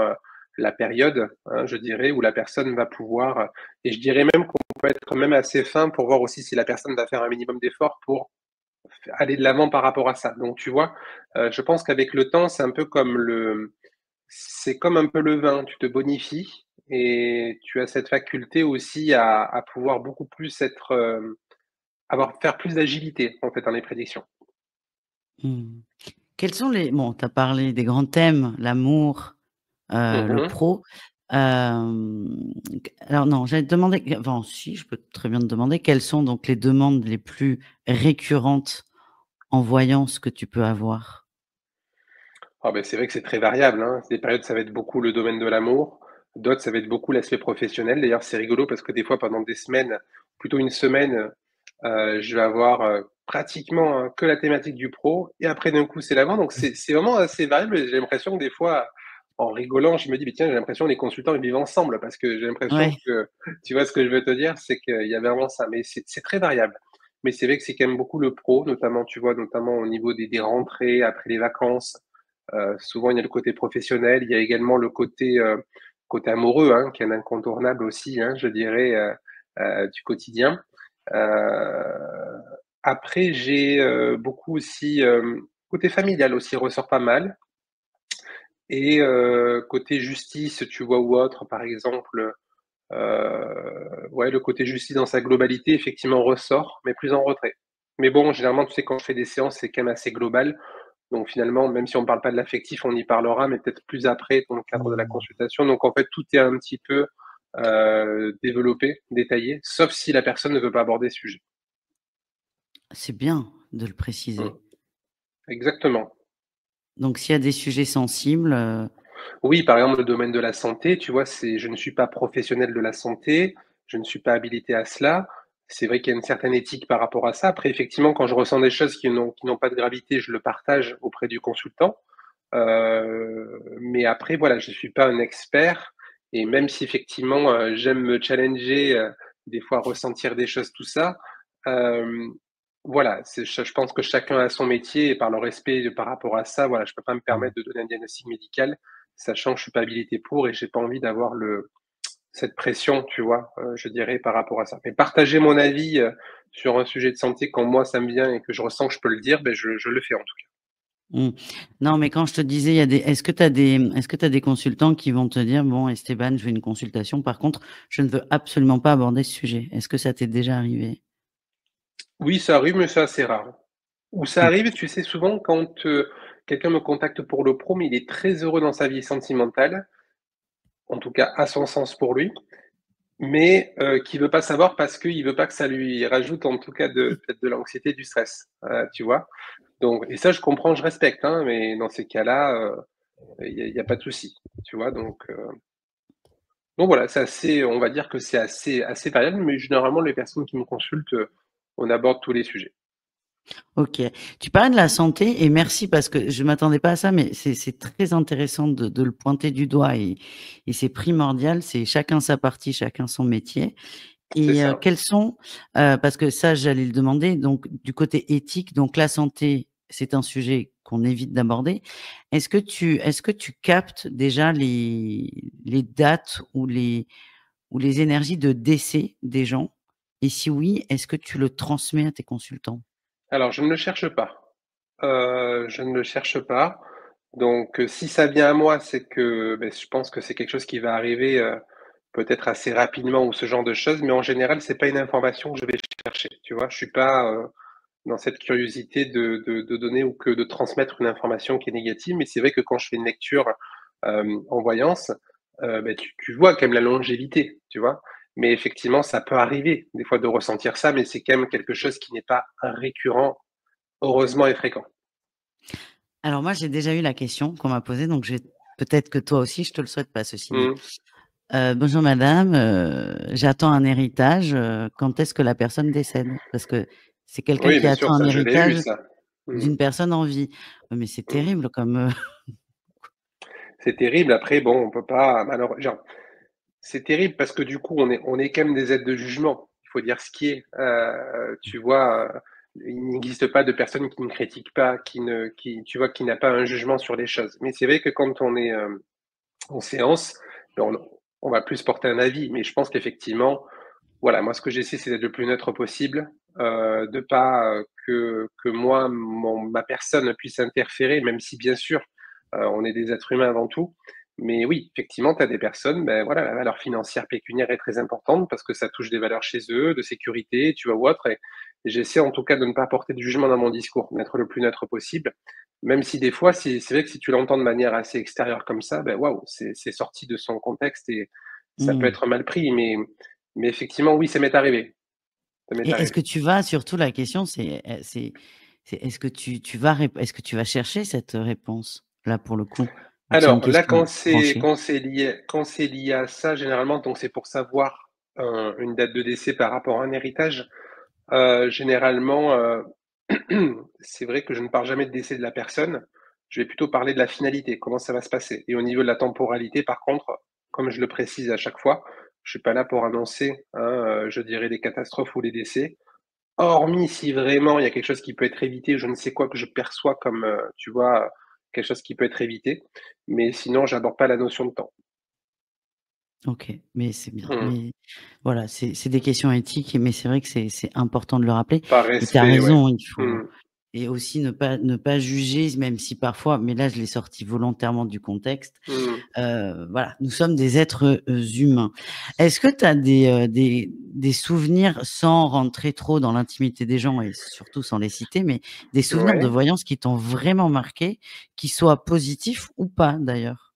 A: la période, hein, je dirais, où la personne va pouvoir, et je dirais même qu'on peut être même assez fin pour voir aussi si la personne va faire un minimum d'effort pour aller de l'avant par rapport à ça. Donc tu vois, je pense qu'avec le temps, c'est comme un peu le vin, tu te bonifies et tu as cette faculté aussi à pouvoir beaucoup plus faire plus d'agilité, en fait, dans les prédictions.
B: Mmh. Quels sont les bon, tu as parlé des grands thèmes, l'amour, le
A: Mmh.
B: pro. Alors non, j'allais te demander enfin si, je peux très bien te demander quelles sont donc les demandes les plus récurrentes en voyance que tu peux avoir?
A: Ah ben c'est vrai que c'est très variable, hein. Des périodes, ça va être beaucoup le domaine de l'amour, d'autres, ça va être beaucoup l'aspect professionnel. D'ailleurs, c'est rigolo parce que des fois, pendant des semaines, plutôt une semaine, je vais avoir, pratiquement, que la thématique du pro et après d'un coup, c'est l'avant. Donc c'est vraiment assez variable et j'ai l'impression que des fois, en rigolant, je me dis: «Mais tiens, j'ai l'impression que les consultants, ils vivent ensemble» parce que j'ai l'impression
B: Ouais.
A: que tu vois ce que je veux te dire? C'est qu'il y a vraiment ça, mais c'est très variable. Mais c'est vrai que c'est quand même beaucoup le pro, notamment, tu vois, notamment au niveau des rentrées après les vacances. Souvent, il y a le côté professionnel, il y a également le côté amoureux, hein, qui est un incontournable aussi, hein, je dirais, du quotidien. Heu, Après, j'ai, beaucoup aussi, côté familial aussi ressort pas mal et côté justice, tu vois, ou autre, par exemple, ouais, le côté justice dans sa globalité, effectivement, ressort, mais plus en retrait. Mais bon, généralement, tu sais, quand je fais des séances, c'est quand même assez global. Donc finalement, même si on ne parle pas de l'affectif, on y parlera, mais peut-être plus après dans le cadre de la
B: Mmh.
A: consultation. Donc en fait, tout est un petit peu, développé, détaillé, sauf si la personne ne veut pas aborder ce sujet.
B: C'est bien de le
A: Mmh.
B: préciser.
A: Exactement.
B: Donc s'il y a des sujets sensibles,
A: Oui, par exemple, le domaine de la santé, tu vois, je ne suis pas professionnel de la santé, je ne suis pas habilité à cela. C'est vrai qu'il y a une certaine éthique par rapport à ça. Après, effectivement, quand je ressens des choses qui n'ont pas de gravité, je le partage auprès du consultant. Mais après, voilà, je suis pas un expert et même si effectivement, j'aime me challenger, des fois ressentir des choses, tout ça, hem, voilà, je pense que chacun a son métier et par le respect par rapport à ça, voilà, je peux pas me
B: mmh.
A: permettre de donner un diagnostic médical, sachant que je suis pas habilité pour et j'ai pas envie d'avoir cette pression, tu vois? Je dirais par rapport à ça. Mais partager mon avis, sur un sujet de santé quand moi ça me vient et que je ressens que je peux le dire, ben je le fais en tout cas.
B: Mmh. Non, mais quand je te disais, il y a des est-ce que tu as des consultants qui vont te dire: «Bon Esteban, je veux une consultation, par contre, je ne veux absolument pas aborder ce sujet». Est-ce que ça t'est déjà arrivé?
A: Oui, ça arrive, mais c'est assez rare. Ou ça
B: OK.
A: arrive, tu sais, souvent quand, quelqu'un me contacte pour le pro, mais il est très heureux dans sa vie sentimentale, en tout cas à son sens pour lui, mais qui veut pas savoir parce qu'il veut pas que ça lui rajoute en tout cas peut-être de l'anxiété, du stress, tu vois? Donc et ça je comprends, je respecte, hein, mais dans ces cas-là, il y a pas de souci, tu vois? Donc voilà, on va dire que c'est assez variable, mais généralement les personnes qui me consultent, on aborde tous les sujets.
B: OK. Tu parlais de la santé et merci parce que je m'attendais pas à ça, mais c'est très intéressant de le pointer du doigt et c'est primordial, c'est chacun sa partie, chacun son métier
A: C'est
B: Et
A: ça.
B: quels sont, parce que ça, j'allais le demander, donc du côté éthique, donc la santé, c'est un sujet qu'on évite d'aborder. Est-ce que tu captes déjà les dates ou les énergies de décès des gens? Et si oui, est-ce que tu le transmets à tes consultants?
A: Alors, je ne le cherche pas. Je ne le cherche pas. Donc, si ça vient à moi, c'est que, beh, je pense que c'est quelque chose qui va arriver, peut-être assez rapidement ou ce genre de choses, mais en général, c'est pas une information que je vais chercher, tu vois? Je suis pas, dans cette curiosité de donner ou que de transmettre une information qui est négative, mais c'est vrai que quand je fais une lecture, en voyance, beh, tu vois quand même la longévité, tu vois? Mais effectivement, ça peut arriver des fois de ressentir ça, mais c'est quand même quelque chose qui n'est pas récurrent, heureusement et fréquent.
B: Alors moi, j'ai déjà eu la question qu'on m'a posée, donc peut-être que toi aussi, je te le souhaite pas, ceci dit.
A: Mmh.
B: Bonjour madame, j'attends un héritage, quand est-ce que la personne décède? Parce que c'est quelqu'un
A: Oui,
B: qui
A: bien sûr,
B: attend un
A: ça je l'ai eu
B: héritage
A: ça. Mmh,
B: d'une personne en vie. Mais c'est
A: mmh.
B: terrible comme.
A: C'est terrible. Après bon, on peut pas genre, c'est terrible parce que du coup, on est quand même des aides de jugement. Il faut dire ce qui est. Tu vois, il n'existe pas de personne qui ne critique pas, tu vois, qui n'a pas un jugement sur les choses. Mais c'est vrai que quand on est, en séance, on va plus porter un avis. Mais je pense qu'effectivement, voilà, moi ce que j'essaie, c'est d'être le plus neutre possible, de pas, que moi, ma personne puisse interférer, même si bien sûr, on est des êtres humains avant tout. Mais oui, effectivement, tu as des personnes, ben voilà, la valeur financière pécuniaire est très importante parce que ça touche des valeurs chez eux, de sécurité, tu vois, ou autre. Et j'essaie en tout cas de ne pas porter de jugement dans mon discours, d'être le plus neutre possible. Même si des fois, c'est vrai que si tu l'entends de manière assez extérieure comme ça, ben waouh, c'est sorti de son contexte et ça peut
B: Mmh.
A: être mal pris. Mais effectivement, oui, ça m'est arrivé. Ça m'est
B: Et est-ce
A: arrivé.
B: que tu vas surtout la question c'est est-ce que tu vas chercher cette réponse, là, pour le coup? Ou c'est une
A: Alors là,
B: question tranchée?
A: quand c'est lié à ça, généralement, donc c'est pour savoir, une date de décès par rapport à un héritage, généralement, c'est vrai que je ne parle jamais de décès de la personne. Je vais plutôt parler de la finalité, comment ça va se passer et au niveau de la temporalité, par contre, comme je le précise à chaque fois, je suis pas là pour annoncer, hein, je dirais les catastrophes ou les décès. Hormis si vraiment il y a quelque chose qui peut être évité, je ne sais quoi que je perçois comme, tu vois, quelque chose qui peut être évité, mais sinon j'aborde pas la notion de temps.
B: OK, mais c'est bien.
A: Mmh.
B: Mais voilà, c'est des questions éthiques, mais c'est vrai que c'est important de le rappeler
A: Par
B: et tu as
A: respect, ouais.
B: raison, il faut
A: Mmh.
B: et aussi ne pas juger, même si parfois mais là, je l'ai sorti volontairement du contexte.
A: Mmh.
B: Voilà, nous sommes des êtres, humains. Est-ce que tu as des souvenirs, sans rentrer trop dans l'intimité des gens et surtout sans les citer, mais des souvenirs de
A: Ouais.
B: voyance qui t'ont vraiment marqué, qu'ils soient positifs ou pas d'ailleurs?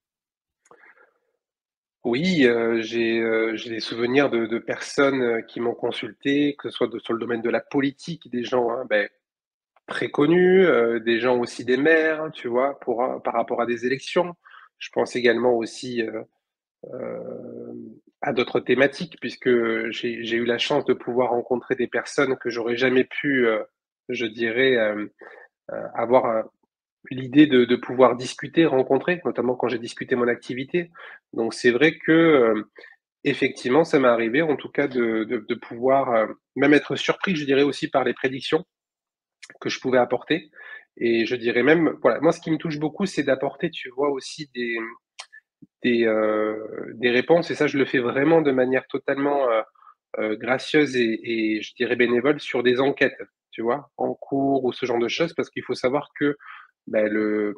A: Oui, j'ai des souvenirs de personnes, qui m'ont consulté, que ce soit sur le domaine de la politique, des gens, hein, beh, très connus, des gens aussi des maires, tu vois? Par rapport à des élections. Je pense également aussi, à d'autres thématiques puisque j'ai eu la chance de pouvoir rencontrer des personnes que j'aurais jamais pu, je dirais, avoir, l'idée de pouvoir discuter, rencontrer, notamment quand j'ai discuté mon activité. Donc c'est vrai que, effectivement, ça m'est arrivé en tout cas de pouvoir, même être surpris, je dirais aussi par les prédictions que je pouvais apporter et je dirais même voilà, moi ce qui me touche beaucoup, c'est d'apporter, tu vois, aussi des réponses et ça je le fais vraiment de manière totalement, gracieuse et je dirais bénévole sur des enquêtes, tu vois? En cours ou ce genre de choses parce qu'il faut savoir que, bah, le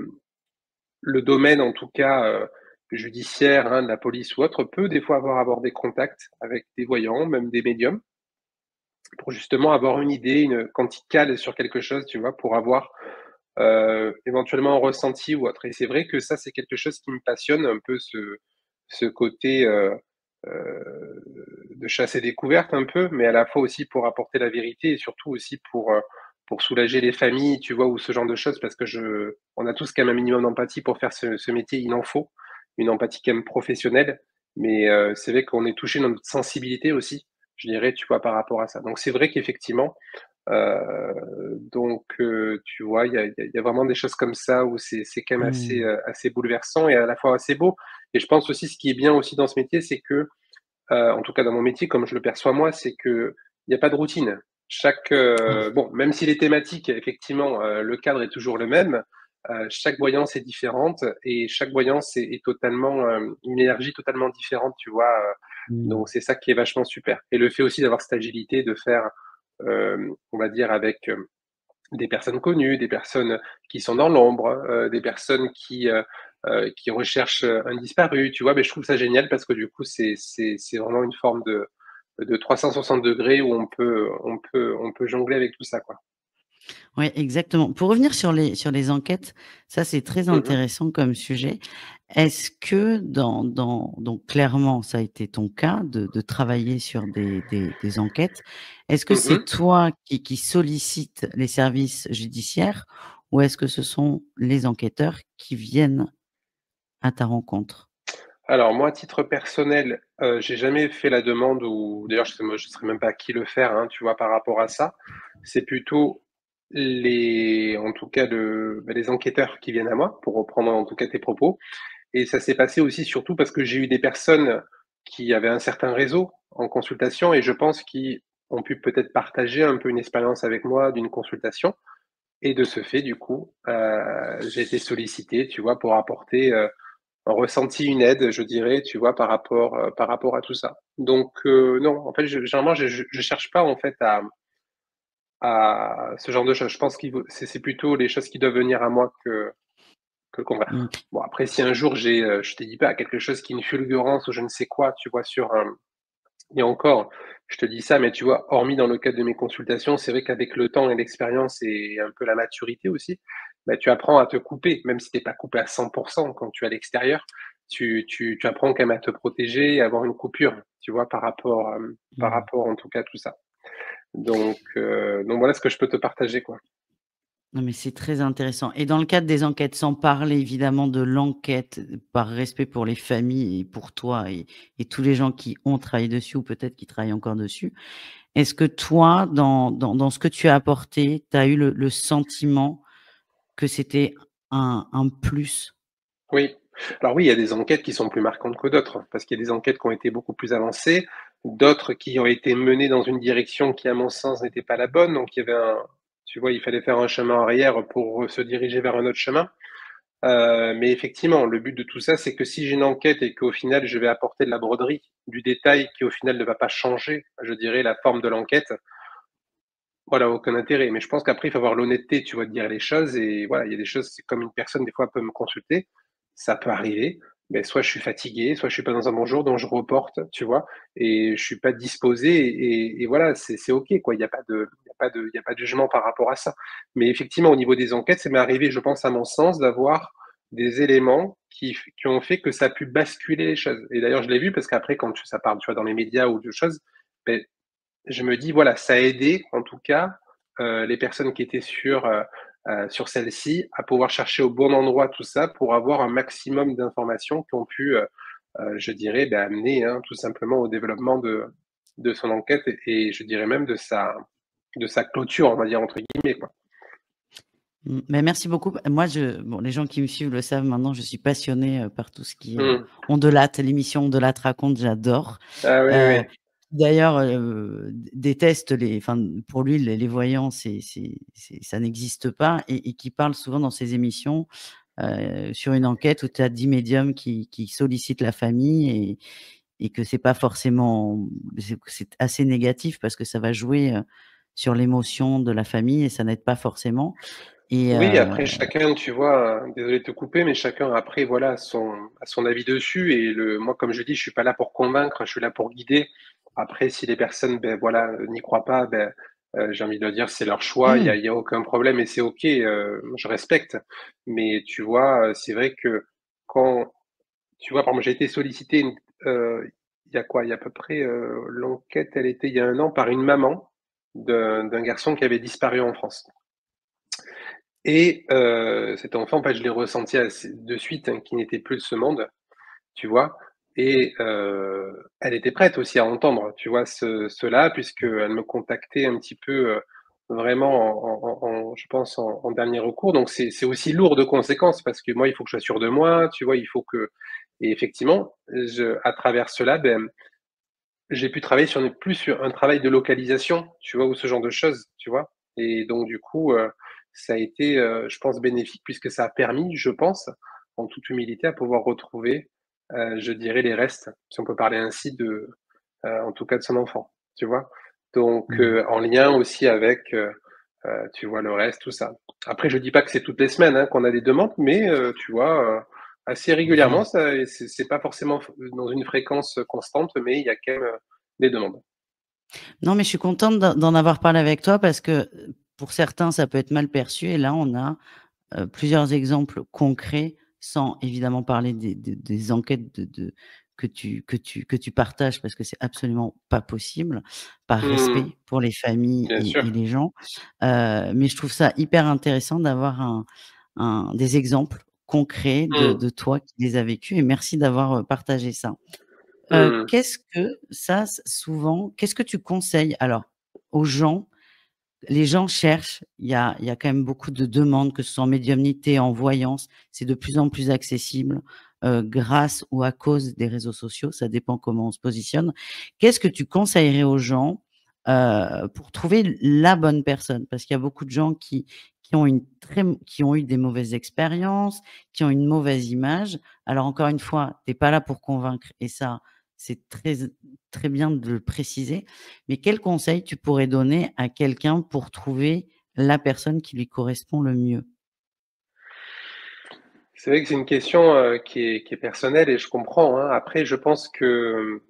A: domaine en tout cas, judiciaire, hein, de la police ou autre, peut des fois avoir des contacts avec des voyants, même des médiums, pour justement avoir une idée, quand ils calent sur quelque chose, tu vois? Pour avoir, éventuellement un ressenti ou autre et c'est vrai que ça, c'est quelque chose qui me passionne un peu ce côté, de chasse et découverte un peu, mais à la fois aussi pour apporter la vérité et surtout aussi pour soulager les familles, tu vois? Ou ce genre de choses parce que on a tous quand même un minimum d'empathie pour faire ce métier, il en faut. Une empathie quand même professionnelle, mais c'est vrai qu'on est touché dans notre sensibilité aussi, je dirais, tu vois? Par rapport à ça. Donc c'est vrai qu'effectivement, tu vois, il y a vraiment des choses comme ça où c'est quand même
B: Mmh.
A: assez bouleversant et à la fois assez beau et je pense aussi ce qui est bien aussi dans ce métier, c'est que, en tout cas dans mon métier, comme je le perçois moi, c'est qu'il y a pas de routine.
B: Oui.
A: Bon, même si les thématiques, effectivement, le cadre est toujours le même, chaque voyance est différente et chaque voyance est totalement, une énergie totalement différente, tu vois?
B: Mmh.
A: Donc c'est ça qui est vachement super et le fait aussi d'avoir cette agilité de faire, on va dire avec, des personnes connues, des personnes qui sont dans l'ombre, des personnes qui recherchent, un disparu, tu vois? Mais je trouve ça génial parce que du coup, c'est vraiment une forme de 360 degrés où on peut jongler avec tout ça, quoi.
B: Ouais, exactement. Pour revenir sur les enquêtes, ça c'est très
A: Mmh mh.
B: intéressant comme sujet. Est-ce que donc clairement ça a été ton cas de travailler sur des enquêtes. Est-ce que c'est
A: Mmh.
B: toi qui sollicites les services judiciaires ou est-ce que ce sont les enquêteurs qui viennent à ta rencontre?
A: Alors moi, à titre personnel, j'ai jamais fait la demande ou d'ailleurs je saurais même pas à qui le faire, hein, tu vois, par rapport à ça. C'est plutôt en tout cas les enquêteurs qui viennent à moi, pour reprendre en tout cas tes propos. Et ça s'est passé aussi surtout parce que j'ai eu des personnes qui avaient un certain réseau en consultation et je pense qui ont pu peut-être partager un peu une expérience avec moi d'une consultation et de ce fait, du coup, j'ai été sollicité, tu vois, pour apporter, un ressenti, une aide, je dirais, tu vois, par rapport à tout ça. Donc non, en fait, généralement, je cherche pas, en fait, à ce genre de choses. Je pense qu'il vaut c'est plutôt les choses qui doivent venir à moi que le contraire.
B: Mmh.
A: Bon après si un jour j'ai, je te dis pas, quelque chose qui est une fulgurance ou je ne sais quoi, tu vois, sur un et encore, je te dis ça, mais tu vois, hormis dans le cadre de mes consultations, c'est vrai qu'avec le temps et l'expérience et un peu la maturité aussi, bah, tu apprends à te couper, même si tu es pas coupé à 100 quand tu es à l'extérieur, tu apprends quand même à te protéger et à avoir une coupure, tu vois, par
B: Mmh.
A: rapport en tout cas à tout ça. Donc voilà ce que je peux te partager, quoi.
B: Non, mais c'est très intéressant et dans le cadre des enquêtes, sans parler évidemment de l'enquête, par respect pour les familles et pour toi et tous les gens qui ont travaillé dessus ou peut-être qui travaillent encore dessus. Est-ce que toi, dans ce que tu as apporté, tu as eu le sentiment que c'était un plus?
A: Oui. Alors oui, il y a des enquêtes qui sont plus marquantes que d'autres, parce qu'il y a des enquêtes qui ont été beaucoup plus avancées, d'autres qui ont été menées dans une direction qui, à mon sens, n'était pas la bonne. Donc il y avait tu vois, il fallait faire un chemin arrière pour se diriger vers un autre chemin. Mais effectivement, le but de tout ça, c'est que si j'ai une enquête et qu'au final, je vais apporter de la broderie, du détail qui, au final, ne va pas changer, je dirais, la forme de l'enquête, voilà, aucun intérêt. Mais je pense qu'après, il faut avoir l'honnêteté, tu vois, de dire les choses et voilà, il y a des choses, c'est comme une personne, des fois, peut me consulter, ça peut arriver, mais soit je suis fatigué, soit je suis pas dans un bon jour, donc je reporte, tu vois? Et je suis pas disposé et voilà, c'est OK, quoi. Il y a pas de jugement par rapport à ça. Mais effectivement, au niveau des enquêtes, ça m'est arrivé, je pense, à mon sens, d'avoir des éléments qui ont fait que ça a pu basculer les choses. Et d'ailleurs, je l'ai vu parce qu'après, quand ça parle, tu vois, dans les médias ou de choses, beh, je me dis, voilà, ça a aidé en tout cas, les personnes qui étaient sur celle-ci à pouvoir chercher au bon endroit tout ça pour avoir un maximum d'informations qui ont pu, je dirais, bah, amener, hein, tout simplement au développement de son enquête et je dirais même de sa «clôture», on va dire entre guillemets, quoi.
B: Mmh, bah, merci beaucoup. Moi, bon, les gens qui me suivent le savent maintenant, je suis passionnée, par tout ce qui est,
A: Mmh.
B: On de Latte, l'émission On de Latte raconte, j'adore.
A: Ah oui,
B: Heu,
A: oui.
B: D'ailleurs, déteste pour lui, les voyants, ça n'existe pas et qui parle souvent dans ses émissions, sur une enquête où tu as 10 médiums qui sollicitent la famille et que c'est pas forcément c'est assez négatif parce que ça va jouer, sur l'émotion de la famille et ça n'aide pas forcément et
A: Oui, après chacun, tu vois, désolé de te couper, mais chacun après voilà a son avis dessus et moi comme je dis, je suis pas là pour convaincre, je suis là pour guider. Après si les personnes, ben voilà, n'y croient pas, ben, j'ai envie de dire c'est leur choix,
B: mmh,
A: il y a aucun problème et c'est OK, je respecte. Mais tu vois, c'est vrai que quand tu vois, par exemple, j'ai été sollicité il y a quoi? Il y a à peu près, l'enquête elle était il y a 1 an par une maman d'un garçon qui avait disparu en France. Et cet enfant, en fait, je l'ai ressenti assez de suite, hein, qu'il n'était plus de ce monde, tu vois? Et elle était prête aussi à entendre, tu vois, cela puisqu'elle me contactait un petit peu, vraiment je pense en dernier recours. Donc c'est aussi lourd de conséquences parce que moi, il faut que je sois sûr de moi, tu vois? Il faut que et effectivement, à travers cela, ben j'ai pu travailler plus sur un travail de localisation, tu vois? Ou ce genre de choses, tu vois? Et donc du coup, ça a été, je pense bénéfique puisque ça a permis, je pense, en toute humilité, à pouvoir retrouver, je dirais les restes, si on peut parler ainsi en tout cas de son enfant, tu vois? Donc
B: Mmh.
A: en lien aussi avec, tu vois, le reste, tout ça. Après je dis pas que c'est toutes les semaines, hein, qu'on a des demandes, mais tu vois, assez régulièrement,
B: Oui.
A: ça et c'est pas forcément dans une fréquence constante, mais il y a quand même, des demandes.
B: Non, mais je suis contente d'en avoir parlé avec toi parce que, pour certains, ça peut être mal perçu et là, on a plusieurs exemples concrets, sans évidemment parler des enquêtes que tu partages parce que c'est absolument pas possible, par
A: Mmh,
B: respect pour les familles
A: bien
B: et
A: sûr.
B: les gens. Mais je trouve ça hyper intéressant d'avoir des exemples concrets
A: Mmh,
B: de toi qui les a vécus et merci d'avoir, partagé ça.
A: mmh.
B: Qu'est-ce que ça, souvent, qu'est-ce que tu conseilles alors aux gens? Les gens cherchent, il y a quand même beaucoup de demandes, que ce soit en médiumnité, en voyance, c'est de plus en plus accessible, grâce ou à cause des réseaux sociaux, ça dépend comment on se positionne. Qu'est-ce que tu conseillerais aux gens, pour trouver la bonne personne? Parce qu'il y a beaucoup de gens qui ont eu des mauvaises expériences, qui ont une mauvaise image. Alors encore une fois, tu es pas là pour convaincre et ça, c'est très bien de le préciser. Mais quel conseil tu pourrais donner à quelqu'un pour trouver la personne qui lui correspond le mieux?
A: C'est vrai que c'est une question, qui est personnelle et je comprends, hein. Après je pense que,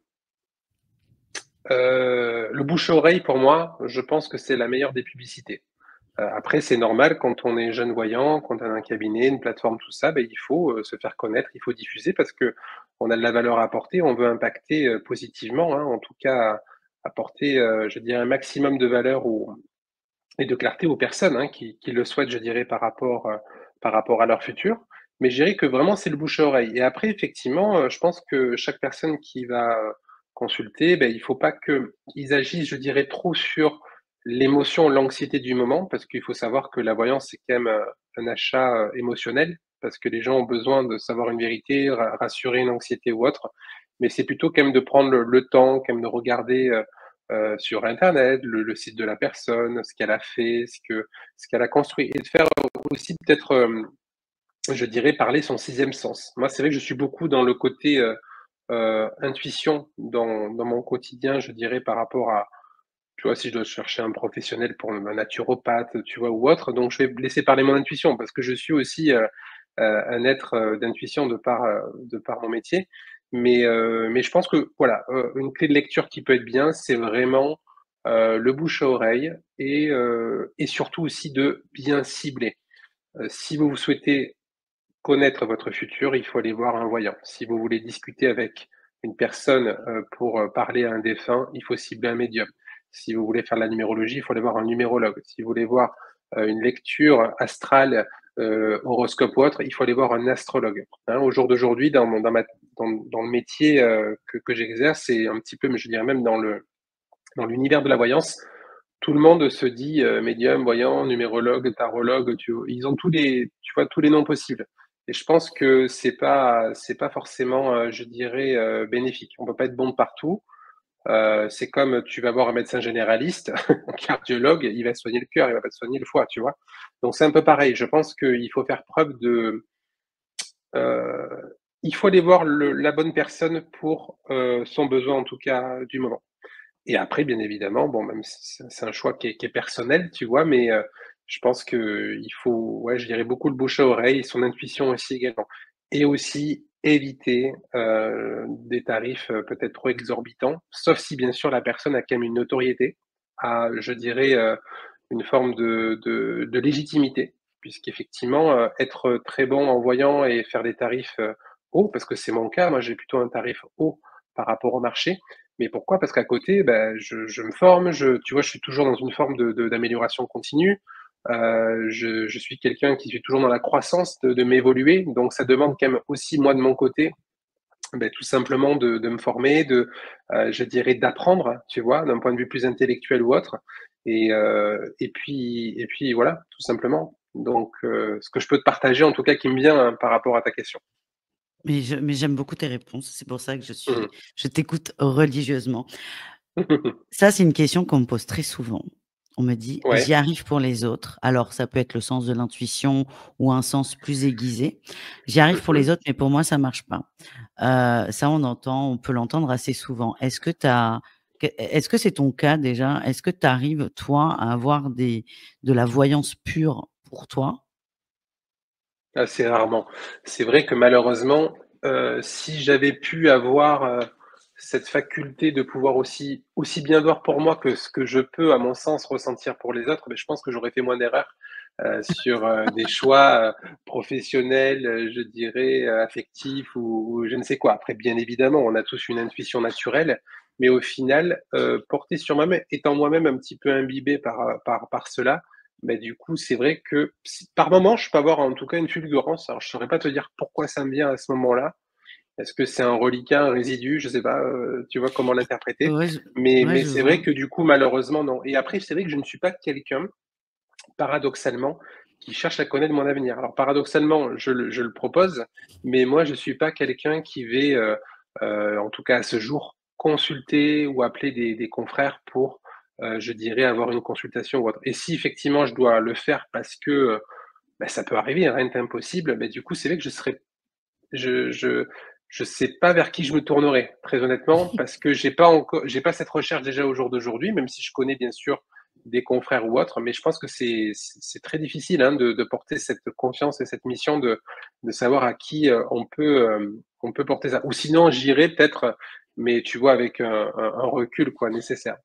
A: le bouche-à-oreille pour moi, je pense que c'est la meilleure des publicités. Après c'est normal quand on est jeune voyant, quand on a un cabinet, une plateforme, tout ça, il faut, se faire connaître, il faut diffuser parce que on a de la valeur à apporter, on veut impacter, positivement, hein, en tout cas apporter, je dirais un maximum de valeur et de clarté aux personnes, hein, qui le souhaitent, je dirais, par rapport à leur futur. Mais je dirais que vraiment, c'est le bouche à oreille. Et après, effectivement, je pense que chaque personne qui va, consulter, il faut pas qu'ils agissent, je dirais, trop sur l'émotion, l'anxiété du moment, parce qu'il faut savoir que la voyance, c'est quand même, un achat, émotionnel, parce que les gens ont besoin de savoir une vérité, rassurer une anxiété ou autre. Mais c'est plutôt quand même de prendre le temps, quand même de regarder, sur internet, le site de la personne, ce qu'elle a fait, ce qu'elle a construit et de faire aussi peut-être, je dirais parler son sixième sens. Moi, c'est vrai que je suis beaucoup dans le côté, intuition dans mon quotidien, je dirais par rapport à tu vois, si je dois chercher un professionnel pour un naturopathe, tu vois, ou autre, donc je vais laisser parler mon intuition parce que je suis aussi, un être, d'intuition de par mon métier. Mais je pense que voilà, une clé de lecture qui peut être bien, c'est vraiment, le bouche à oreille et surtout aussi de bien cibler. Si vous souhaitez connaître votre futur, il faut aller voir un voyant. Si vous voulez discuter avec une personne, pour, parler à un défunt, il faut cibler un médium. Si vous voulez faire de la numérologie, il faut aller voir un numérologue. Si vous voulez voir, une lecture astrale, horoscope ou autre, il faut aller voir un astrologue. Hein, au jour d'aujourd'hui, dans le métier, que j'exerce et un petit peu, mais je dirais même dans l'univers de la voyance, tout le monde se dit, médium, voyant, numérologue, tarologue, ils ont tu vois, tous les noms possibles et je pense que c'est pas forcément, je dirais, bénéfique. On peut pas être bon de partout. C'est comme tu vas voir un médecin généraliste, un cardiologue, il va te soigner le cœur, il va pas te soigner le foie, tu vois? Donc c'est un peu pareil. Je pense qu'il faut faire preuve il faut aller voir la bonne personne pour, son besoin, en tout cas, du moment. Et après, bien évidemment, bon, même si c'est un choix qui est personnel, tu vois? Mais, je pense qu'il faut, ouais, je dirais beaucoup le bouche à oreille, son intuition aussi également. Et aussi éviter, des tarifs, peut-être trop exorbitants, sauf si bien sûr la personne a quand même une notoriété, a, je dirais, une forme de légitimité. Puisqu'effectivement, être très bon en voyant et faire des tarifs, hauts, parce que c'est mon cas, moi j'ai plutôt un tarif haut par rapport au marché, mais pourquoi? Parce qu'à côté, je me forme, tu vois, je suis toujours dans une forme d'amélioration continue. Je suis quelqu'un qui suis toujours dans la croissance de m'évoluer, donc ça demande quand même aussi moi de mon côté, tout simplement de me former, je dirais d'apprendre, tu vois? D'un point de vue plus intellectuel ou autre et puis voilà, tout simplement. Donc ce que je peux te partager en tout cas qui me vient, hein, par rapport à ta question.
B: Mais j'aime beaucoup tes réponses, c'est pour ça que
A: Mmh.
B: je t'écoute religieusement.
A: mh.
B: Ça, c'est une question qu'on me pose très souvent. On me dit: «J'y
A: Ouais.
B: arrive pour les autres». Alors ça peut être le sens de l'intuition ou un sens plus aiguisé. «J'y arrive pour les
A: Mmh.
B: autres, mais pour moi, ça marche pas». Ça, on peut l'entendre assez souvent. Est-ce que c'est ton cas déjà? Est-ce que tu arrives, toi, à avoir de la voyance pure pour toi?
A: Assez rarement. C'est vrai que malheureusement, si j'avais pu avoir, cette faculté de pouvoir aussi bien voir pour moi que ce que je peux, à mon sens, ressentir pour les autres, beh, je pense que j'aurais fait moins d'erreurs, sur, des choix, professionnels, je dirais, affectifs ou je ne sais quoi. Après, bien évidemment, on a tous une intuition naturelle, mais au final, porté sur moi-même, étant moi-même un petit peu imbibé par cela, mais du coup, c'est vrai que par moment, je peux avoir en tout cas une fulgurance. Alors, je saurais pas te dire pourquoi ça me vient à ce moment-là. Est-ce que c'est un reliquat, un résidu? Je sais pas, tu vois, comment l'interpréter.
B: Ouais,
A: Mais
B: je
A: c'est
B: vois.
A: vrai que du coup, malheureusement, non. Et après, c'est vrai que je ne suis pas quelqu'un, paradoxalement, qui cherche à connaître mon avenir. Alors paradoxalement, je le propose, mais moi, je suis pas quelqu'un qui vais, en tout cas à ce jour, consulter ou appeler des confrères pour, je dirais, avoir une consultation ou autre. Et si effectivement je dois le faire parce que, bah, ça peut arriver, hein, rien n'est impossible, bah, du coup, c'est vrai que je je je sais pas vers qui je me tournerai, très honnêtement, parce que j'ai pas cette recherche déjà au jour d'aujourd'hui, même si je connais bien sûr des confrères ou autres, mais je pense que c'est très difficile, hein, de porter cette confiance et cette mission de savoir à qui, on peut porter ça. Ou sinon j'irai peut-être, mais tu vois avec un recul quoi nécessaire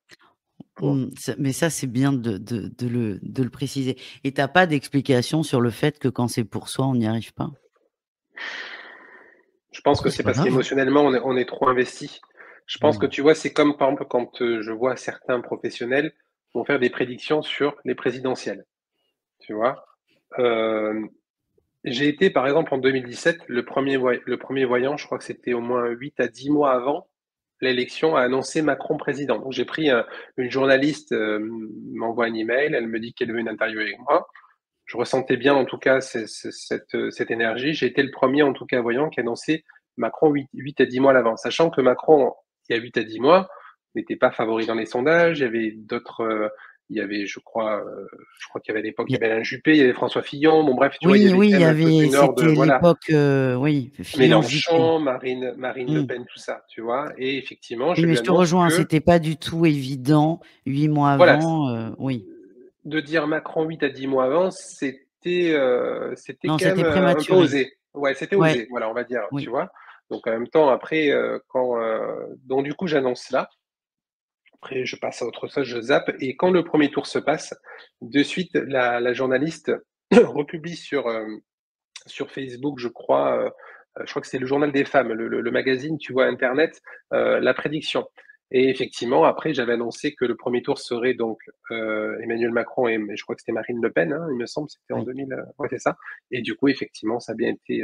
A: pour
B: Mais ça, c'est bien de le préciser et tu as pas d'explication sur le fait que quand c'est pour soi, on n'y arrive pas?
A: je pense que
B: Après,
A: c'est
B: c'est pas
A: parce
B: grave, hein.
A: qu'émotionnellement on est trop investi. Je pense que
B: Mmh.
A: tu vois, c'est comme par exemple quand, je vois certains professionnels vont faire des prédictions sur les présidentielles, tu vois? Hem, j'ai été par exemple en 2017 le premier voyant, je crois que c'était au moins 8 à 10 mois avant l'élection, à annoncer Macron président. Donc j'ai pris une journaliste, m'envoie un email, elle me dit qu'elle veut une interview avec moi. Je ressentais bien en tout cas cette énergie. J'ai été le premier en tout cas voyant qui annonçait Macron 8 à 10 mois à l'avance. Sachant que Macron, il y a 8 à 10 mois, n'était pas favori dans les sondages. Il y avait d'autres, il y avait je crois qu'il y avait à l'époque, il y
B: Il
A: avait Alain Juppé, il y avait François Fillon. Bon bref, tu vois, il y
B: Oui,
A: avait
B: oui,
A: quand
B: il y
A: même un peu du
B: avait
A: nord de
B: c'était
A: voilà,
B: l'époque, oui, Fillon, Juppé.
A: Marine Le
B: Mmh.
A: Pen, tout ça, tu vois? Et effectivement,
B: Oui,
A: je
B: mais
A: lui
B: je te
A: annonce
B: rejoins,
A: que
B: c'était pas du tout évident 8 mois
A: voilà,
B: avant, oui.
A: de dire Macron 8 à 10 mois avant, c'était
B: Non,
A: quand même,
B: c'était
A: un peu
B: prématuré.
A: osé. Ouais, c'était
B: Ouais,
A: osé, voilà, on va dire, tu
B: oui.
A: vois? Donc en même temps, après, donc du coup, j'annonce cela. Après, je passe à autre chose, je zappe et quand le premier tour se passe, de suite, la journaliste republie sur Facebook, je crois que c'est le Journal des femmes, le magazine, tu vois, internet, la prédiction. Et effectivement, après, j'avais annoncé que le premier tour serait donc Emmanuel Macron et je crois que c'était Marine Le Pen, hein, il me semble, c'était en
B: Oui.
A: 2000, ouais, c'est ça. Et du coup, effectivement, ça a bien été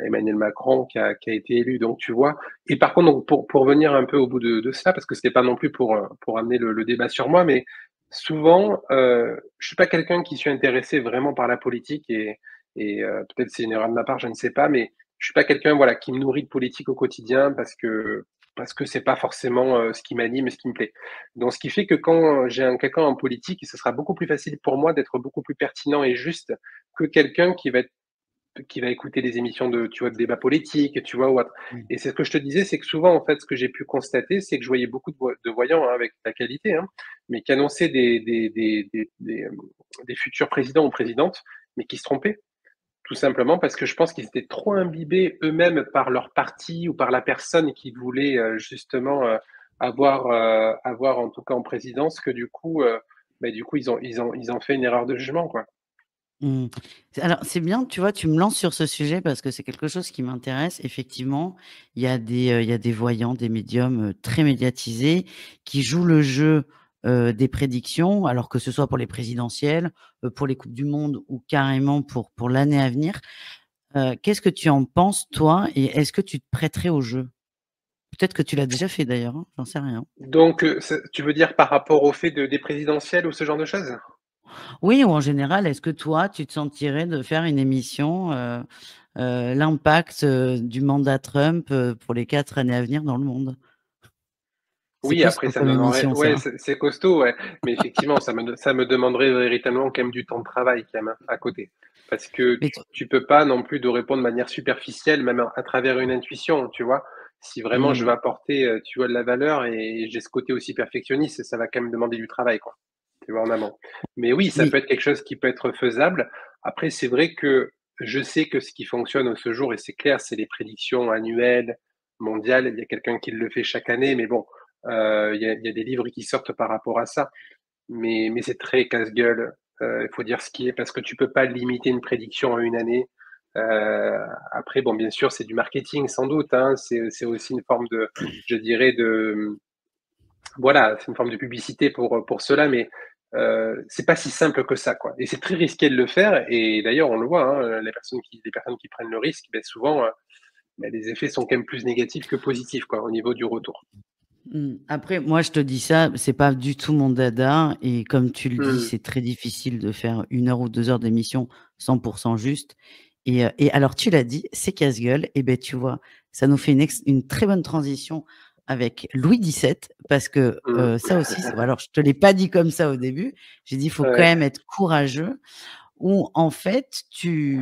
A: Emmanuel Macron qui a été élu. Donc, tu vois. Et par contre, donc, pour venir un peu au bout de cela, parce que c'était pas non plus pour amener le débat sur moi, mais souvent, je suis pas quelqu'un qui suis intéressé vraiment par la politique et peut-être c'est une erreur de ma part, je ne sais pas, mais je suis pas quelqu'un, voilà, qui me nourrit de politique au quotidien parce que c'est pas forcément, ce qui m'anime et ce qui me plaît. Donc ce qui fait que quand j'ai un quelqu'un en politique, ce sera beaucoup plus facile pour moi d'être beaucoup plus pertinent et juste que quelqu'un qui va écouter des émissions de, tu vois, de débats politiques, tu vois, ou autre.
B: Mmh.
A: Et c'est ce que je te disais, c'est que souvent, en fait, ce que j'ai pu constater, c'est que je voyais beaucoup de voyants, hein, avec la qualité, hein, mais qui annonçaient des futurs présidents ou présidentes, mais qui se trompaient. Tout simplement parce que je pense qu'ils étaient trop imbibés eux-mêmes par leur parti ou par la personne qu'ils voulaient justement avoir en tout cas en présidence que du coup ils ont fait une erreur de jugement quoi.
B: Mmh. Alors, c'est bien, tu vois, tu me lances sur ce sujet parce que c'est quelque chose qui m'intéresse. Effectivement, il y a des voyants, des médiums, très médiatisés qui jouent le jeu, des prédictions, alors que ce soit pour les présidentielles, pour les coupes du monde ou carrément pour l'année à venir. Qu'est-ce que tu en penses, toi? Et est-ce que tu te prêterais au jeu? Peut-être que tu l'as déjà fait d'ailleurs, hein, j'en sais rien.
A: Donc tu veux dire par rapport au fait des présidentielles ou ce genre de choses?
B: Oui, ou en général, est-ce que toi, tu te sentirais de faire une émission, l'impact du mandat Trump pour les 4 années à venir dans le monde. C'est
A: Oui, après
B: costaud
A: ça
B: comme
A: demanderait
B: émission,
A: ouais,
B: ça.
A: c'est costaud, ouais. Mais effectivement, ça me demanderait véritablement quand même du temps de travail quand même, hein, à côté. Parce que
B: Mais
A: tu peux pas non plus de répondre de manière superficielle, même à travers une intuition, tu vois? Si vraiment je veux
B: mmh,
A: apporter, tu vois, de la valeur et j'ai ce côté aussi perfectionniste, ça va quand même demander du travail, quoi, tu vois, en amont. Mais oui, ça
B: mais
A: peut être quelque chose qui peut être faisable. Après, c'est vrai que je sais que ce qui fonctionne à ce jour et c'est clair, c'est les prédictions annuelles, mondiales. Il y a quelqu'un qui le fait chaque année, mais bon, il y a des livres qui sortent par rapport à ça, mais c'est très casse-gueule. Il faut dire ce qui est, parce que tu peux pas limiter une prédiction à une année. Après, bon, bien sûr, c'est du marketing sans doute, hein. C'est aussi une forme de, je dirais, de, voilà, c'est une forme de publicité pour cela, mais c'est pas si simple que ça, quoi. Et c'est très risqué de le faire. Et d'ailleurs, on le voit, hein, les personnes qui prennent le risque, ben souvent, ben, les effets sont quand même plus négatifs que positifs, quoi, au niveau du retour.
B: Après, moi, je te dis ça, c'est pas du tout mon dada et comme tu le dis,
A: Mmh.
B: c'est très difficile de faire 1 heure ou 2 heures d'émission 100% juste et alors tu l'as dit, c'est casse-gueule et ben tu vois, ça nous fait une très bonne transition avec Louis XVII parce que,
A: Mmh.
B: ça aussi, alors je te l'ai pas dit comme ça au début, j'ai dit: «Il faut quand
A: Ouais.
B: même être courageux». Où en fait tu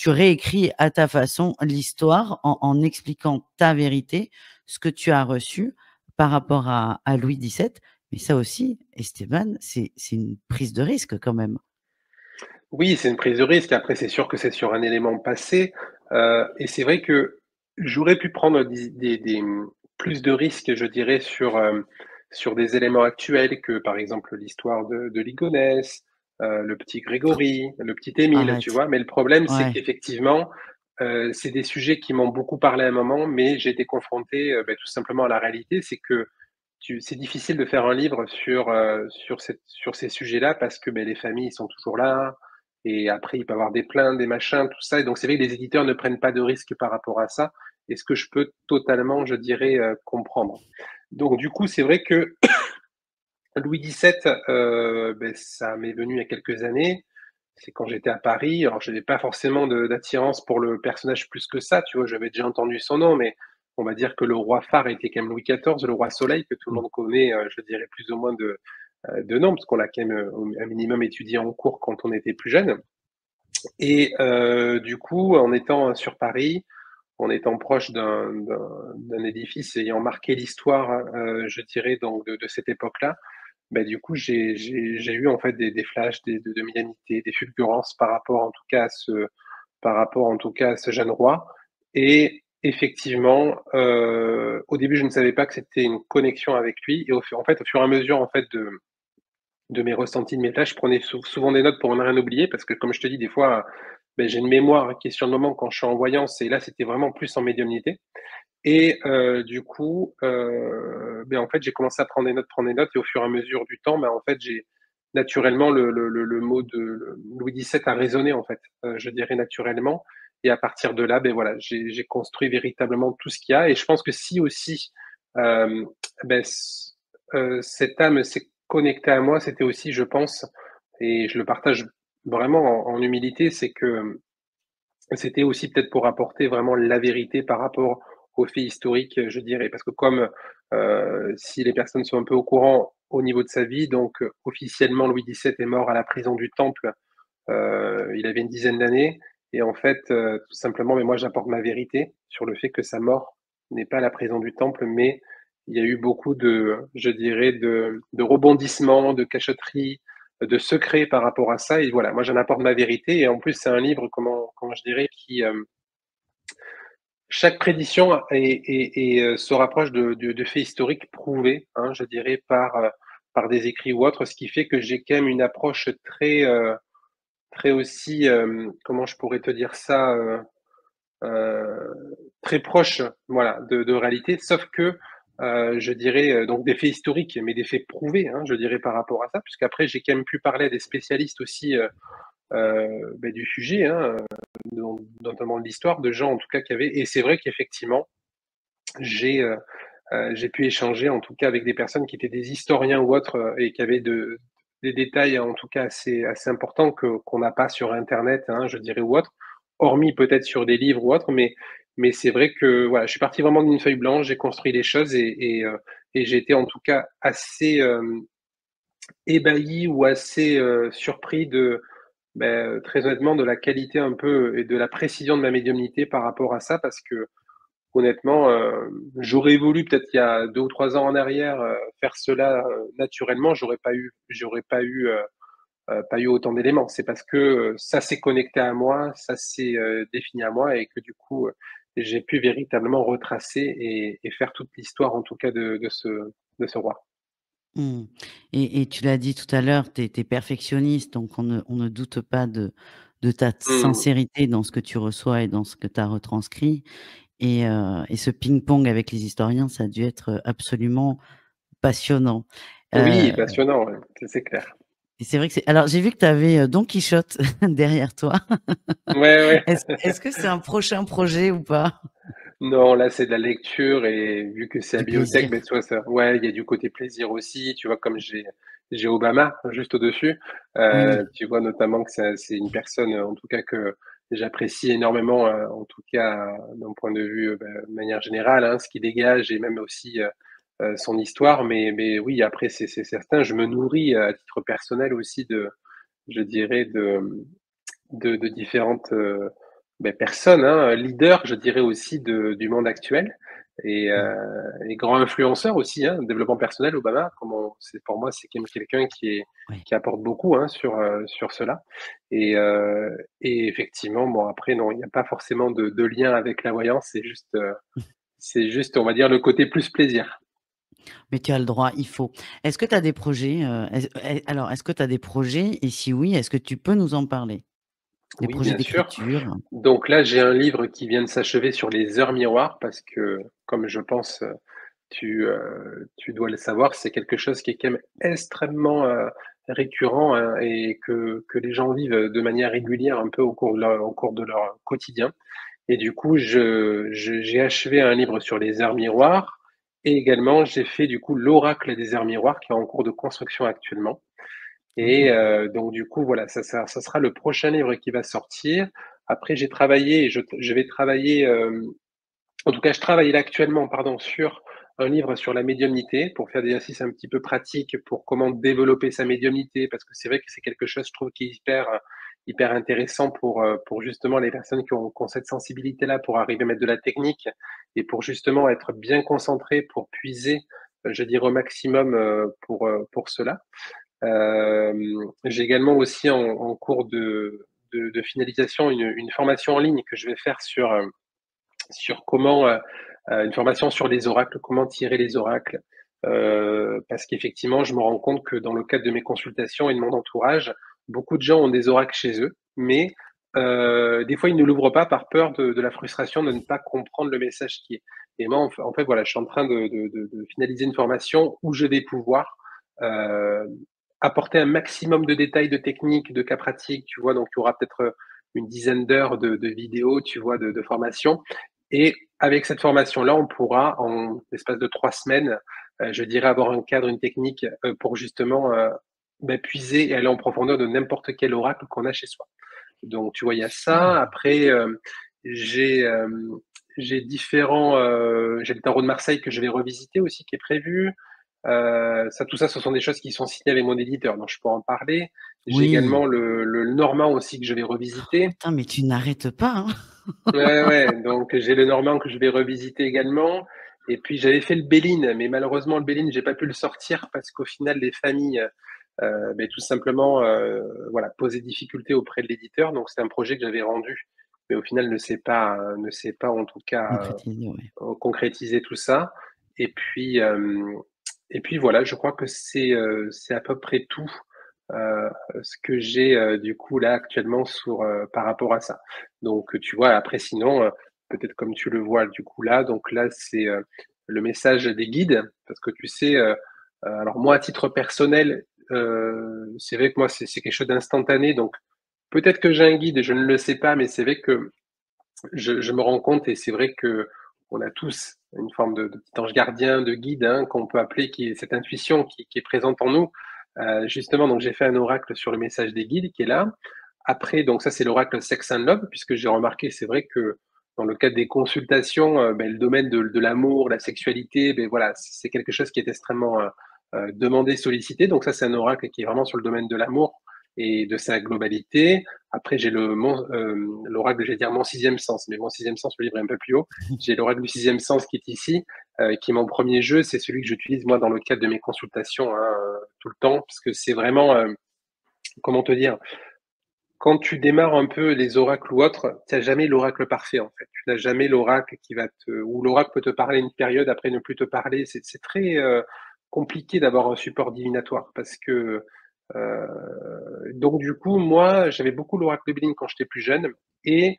B: réécris à ta façon l'histoire en expliquant ta vérité, ce que tu as reçu par rapport à Louis XVII. Mais ça aussi, Esteban, c'est une prise de risque quand même.
A: Oui, c'est une prise de risque. Après, c'est sûr que c'est sur un élément passé, et c'est vrai que j'aurais pu prendre plus de risques, je dirais, sur des éléments actuels que, par exemple, l'histoire de Ligonès, le petit Grégory, le petit Émile, tu
B: Arrête.
A: vois? Mais le problème, c'est
B: Ouais.
A: qu'effectivement, c'est des sujets qui m'ont beaucoup parlé à un moment, mais j'ai été confronté, tout simplement à la réalité. C'est que c'est difficile de faire un livre sur ces sujets-là parce que, beh, les familles sont toujours là et après il peut y avoir des plaintes, des machins, tout ça et donc c'est vrai que les éditeurs ne prennent pas de risques par rapport à ça et ce que je peux totalement, je dirais, comprendre. Donc du coup, c'est vrai que Louis XVII, ça m'est venu il y a quelques années. C'est quand j'étais à Paris. Alors je n'avais pas forcément de d'attirance pour le personnage plus que ça, tu vois? J'avais déjà entendu son nom, mais on va dire que le roi phare était quand même Louis XIV, le roi Soleil, que tout le
B: Mmh.
A: monde connaît, je dirais plus ou moins de nom, parce qu'on l'a quand même, un minimum étudié en cours quand on était plus jeune et du coup, en étant sur Paris, en étant proche d'un édifice ayant marqué l'histoire, je dirais donc de cette époque-là, bah, du coup, j'ai eu en fait des flashs, de médianité, des fulgurances par rapport en tout cas à ce jeune roi et effectivement, au début, je ne savais pas que c'était une connexion avec lui et au fur et à mesure en fait de mes ressentis, de mes tâches, je prenais souvent des notes pour ne rien oublier parce que comme je te dis des fois, beh, j'ai une mémoire qui est sur le moment quand je suis en voyance et là, c'était vraiment plus en médiumnité et du coup, beh, en fait, j'ai commencé à prendre des notes et au fur et à mesure du temps, bah, en fait, j'ai naturellement le mot de Louis XVII a résonné, en fait, je dirais naturellement et à partir de là, beh, voilà, j'ai construit véritablement tout ce qu'il y a et je pense que si aussi, hem, beh, cette âme s'est connectée à moi, c'était aussi, je pense et je le partage vraiment en humilité, c'est que, c'était aussi peut-être pour apporter vraiment la vérité par rapport aux faits historiques, je dirais. Parce que comme, si les personnes sont un peu au courant au niveau de sa vie, donc, officiellement Louis XVII est mort à la prison du Temple, il avait une dizaine d'années et en fait, tout simplement, mais moi j'apporte ma vérité sur le fait que sa mort n'est pas à la prison du Temple, mais il y a eu beaucoup je dirais de rebondissements, de cachotteries, de secrets par rapport à ça et voilà, moi j'en apporte ma vérité et en plus c'est un livre, comment je dirais, qui, chaque prédiction se rapproche de faits historiques prouvés, hein, je dirais par des écrits ou autres, ce qui fait que j'ai quand même une approche très aussi, comment je pourrais te dire ça? Très proche, voilà, de réalité, sauf que, je dirais, donc des faits historiques, mais des faits prouvés, hein, je dirais par rapport à ça, puisqu'après j'ai quand même pu parler à des spécialistes aussi, du sujet, hein, notamment de l'histoire, de gens en tout cas qui avaient et c'est vrai qu'effectivement, j'ai, j'ai pu échanger en tout cas avec des personnes qui étaient des historiens ou autres, et qui avaient des détails en tout cas assez importants qu'on n'a pas sur internet, hein, je dirais ou autre. hormis peut-être sur des livres ou autres, mais c'est vrai que voilà, je suis parti vraiment d'une feuille blanche, j'ai construit les choses et j'ai été en tout cas assez ébahi ou assez surpris très honnêtement, de la qualité un peu et de la précision de ma médiumnité par rapport à ça, parce que honnêtement, j'aurais voulu peut-être il y a 2 ou 3 ans en arrière, faire cela, naturellement, j'aurais pas eu autant d'éléments. C'est parce que, ça s'est connecté à moi, ça s'est, défini à moi et que du coup, j'ai pu véritablement retracer et faire toute l'histoire en tout cas de ce roi.
B: Mmh. Et tu l'as dit tout à l'heure, tu es perfectionniste, donc on ne doute pas de ta
A: Mmh.
B: sincérité dans ce que tu reçois et dans ce que tu as retranscrit. Et ce ping-pong avec les historiens, ça a dû être absolument passionnant.
A: Oui,
B: Heu
A: passionnant, ouais, c'est clair.
B: et c'est vrai que c'est alors j'ai vu que tu avais, Don Quichotte derrière toi.
A: Ouais, ouais.
B: Est-ce que c'est un prochain projet ou pas?
A: Non, là, c'est de la lecture et vu que c'est à la
B: Du
A: bibliothèque,
B: plaisir.
A: ben, tu vois, ça ouais, il y a du côté plaisir aussi, tu vois? Comme j'ai Obama juste au-dessus,
B: Oui,
A: tu vois notamment que c'est une personne, en tout cas que j'apprécie énormément, en tout cas, d'un point de vue, de manière générale, hein, ce qu'il dégage et même aussi, son histoire. Mais oui, après c'est certain, je me nourris, à titre personnel aussi je dirais de différentes, personnes, hein, leaders, je dirais aussi du monde actuel et
B: mmh,
A: heu et grand influenceur aussi, hein, développement personnel, Obama, comment c'est pour moi, c'est quand même quelqu'un
B: ouais.
A: qui apporte beaucoup, hein, sur cela et effectivement, bon après non, il n'y a pas forcément de lien avec la voyance, c'est juste, on va dire, le côté plus plaisir.
B: Mais tu as le droit, il faut. Est-ce que tu as des projets, est-ce que tu as des projets et si oui, est-ce que tu peux nous en parler? Des
A: Oui,
B: projets
A: bien sûr.
B: d'écriture?
A: Donc là, j'ai un livre qui vient de s'achever sur les heures miroirs parce que, comme je pense, tu dois le savoir, c'est quelque chose qui est quand même extrêmement, récurrent, hein, et que les gens vivent, de manière régulière un peu au cours de leur quotidien et du coup, j'ai achevé un livre sur les heures miroirs et également j'ai fait du coup l'oracle des heures miroirs qui est en cours de construction actuellement et
B: Oh!
A: donc du coup, voilà, ça sera le prochain livre qui va sortir. Après j'ai travaillé et je vais travailler, en tout cas, je travaille là actuellement, pardon, sur un livre sur la médiumnité pour faire des exercices un petit peu pratiques pour comment développer sa médiumnité. Parce que c'est vrai que c'est quelque chose, je trouve, qui est hyper intéressant pour justement les personnes qui ont cette sensibilité-là, pour arriver à mettre de la technique et pour justement être bien concentré, pour puiser, je dirais au maximum, pour cela. J'ai également aussi en cours de finalisation une formation en ligne que je vais faire sur comment, une formation sur les oracles, comment tirer les oracles. Parce qu'effectivement, je me rends compte que dans le cadre de mes consultations et de mon entourage, beaucoup de gens ont des oracles chez eux, mais des fois, ils ne l'ouvrent pas par peur de la frustration de ne pas comprendre le message qui est. Et moi, en fait, voilà, je suis en train de finaliser une formation où je vais pouvoir, heu, apporter un maximum de détails, de techniques, de cas pratiques, tu vois? Donc il y aura peut-être, une dizaine d'heures de vidéos, tu vois, de formation et avec cette formation-là, on pourra, en l'espace de 3 semaines, je dirais avoir un cadre, une technique, pour justement, puiser et aller en profondeur de n'importe quel oracle qu'on a chez soi. Donc tu vois, il y a ça.
B: Ah!
A: Après, j'ai, hem, j'ai le tarot de Marseille que je vais revisiter aussi, qui est prévu. Tout ça, ce sont des choses qui sont signées avec mon éditeur, donc je peux en parler. J'ai
B: Oui.
A: également le normand aussi que je vais revisiter.
B: Putain, mais tu n'arrêtes pas, hein?
A: Ouais, ouais, donc j'ai le normand que je vais revisiter également et puis j'avais fait le Béline, mais malheureusement le Béline, j'ai pas pu le sortir parce qu'au final les familles, tout simplement, voilà, posaient difficulté auprès de l'éditeur, donc c'est un projet que j'avais rendu, mais au final ne s'est pas en tout cas,
B: Concrétiser, ouais.
A: concrétiser tout ça et puis voilà, je crois que c'est à peu près tout, heu, ce que j'ai, du coup là actuellement par rapport à ça. Donc, tu vois? Après sinon, peut-être comme tu le vois du coup là, donc là c'est, le message des guides parce que tu sais, alors moi à titre personnel, c'est vrai que moi c'est quelque chose d'instantané donc peut-être que j'ai un guide et je ne le sais pas, mais c'est vrai que je me rends compte et c'est vrai que on a tous une forme de petit ange gardien, de guide, hein, qu'on peut appeler, qui est cette intuition qui est présente en nous. Justement, donc j'ai fait un oracle sur le message des guides qui est là. Après, donc ça, c'est l'oracle Sex and Love, puisque j'ai remarqué, c'est vrai que dans le cadre des consultations, le domaine de l'amour, la sexualité, voilà, c'est quelque chose qui est extrêmement demandé, sollicité. Donc ça, c'est un oracle qui est vraiment sur le domaine de l'amour et de sa globalité. Après, j'ai l'oracle, je vais dire mon sixième sens, mais mon sixième sens, le livre est un peu plus haut. J'ai l'oracle du sixième sens qui est ici, qui est mon premier jeu. C'est celui que j'utilise moi dans le cadre de mes consultations tout le temps, parce que c'est vraiment, comment te dire, quand tu démarres un peu les oracles ou autres, tu n'as jamais l'oracle parfait en fait. Tu n'as jamais l'oracle qui va te, ou l'oracle peut te parler une période après ne plus te parler. C'est très compliqué d'avoir un support divinatoire parce que euh, donc du coup moi j'avais beaucoup l'oracle de Blin quand j'étais plus jeune et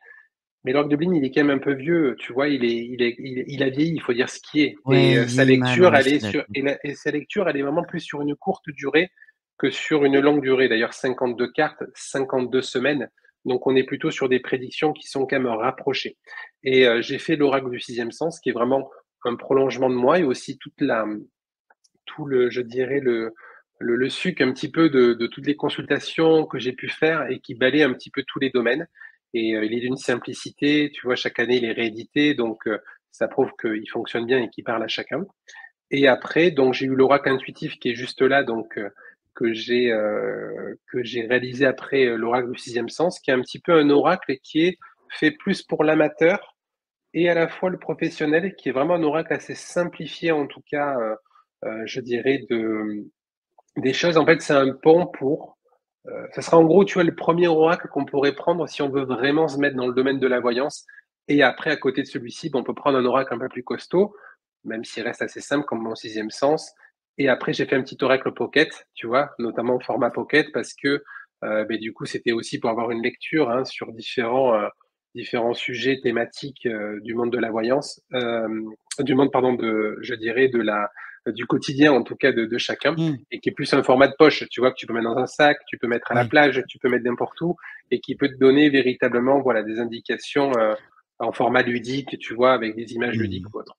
A: mais l'oracle de Blin il est quand même un peu vieux, tu vois, il a vieilli, il faut dire ce qui est. Et
B: Ouais, il
A: sa
B: vieillit mal,
A: lecture
B: ouais, je
A: elle est
B: suis
A: sur
B: d'accord.
A: et sa lecture elle est vraiment plus sur une courte durée que sur une longue durée. D'ailleurs, 52 cartes, 52 semaines. Donc, on est plutôt sur des prédictions qui sont quand même rapprochées. Et j'ai fait l'oracle du sixième sens, qui est vraiment un prolongement de moi et aussi tout le, je dirais, le suc un petit peu de toutes les consultations que j'ai pu faire et qui balaye un petit peu tous les domaines. Et il est d'une simplicité, tu vois, chaque année il est réédité, donc ça prouve qu'il fonctionne bien et qu'il parle à chacun. Et après, donc j'ai eu l'oracle intuitif qui est juste là, donc que j'ai réalisé après l'oracle du sixième sens, qui est un petit peu un oracle qui est fait plus pour l'amateur et à la fois le professionnel, qui est vraiment un oracle assez simplifié en tout cas, je dirais des choses. En fait, c'est un pont pour. Ça sera en gros, tu vois, le premier oracle qu'on pourrait prendre si on veut vraiment se mettre dans le domaine de la voyance. Et après, à côté de celui-ci, on peut prendre un oracle un peu plus costaud, même s'il reste assez simple comme mon sixième sens. Et après, j'ai fait un petit oracle pocket, tu vois, notamment au format pocket, parce que du coup, c'était aussi pour avoir une lecture sur différents sujets thématiques du monde de la voyance, du monde, pardon, je dirais, du quotidien, en tout cas, de chacun
B: Mmh,
A: et qui est plus un format de poche, tu vois, que tu peux mettre dans un sac, tu peux mettre à la
B: ouais.
A: plage, tu peux mettre n'importe où, et qui peut te donner véritablement, voilà, des indications en format ludique, tu vois, avec des images ludiques
B: Mmh.
A: ou autre.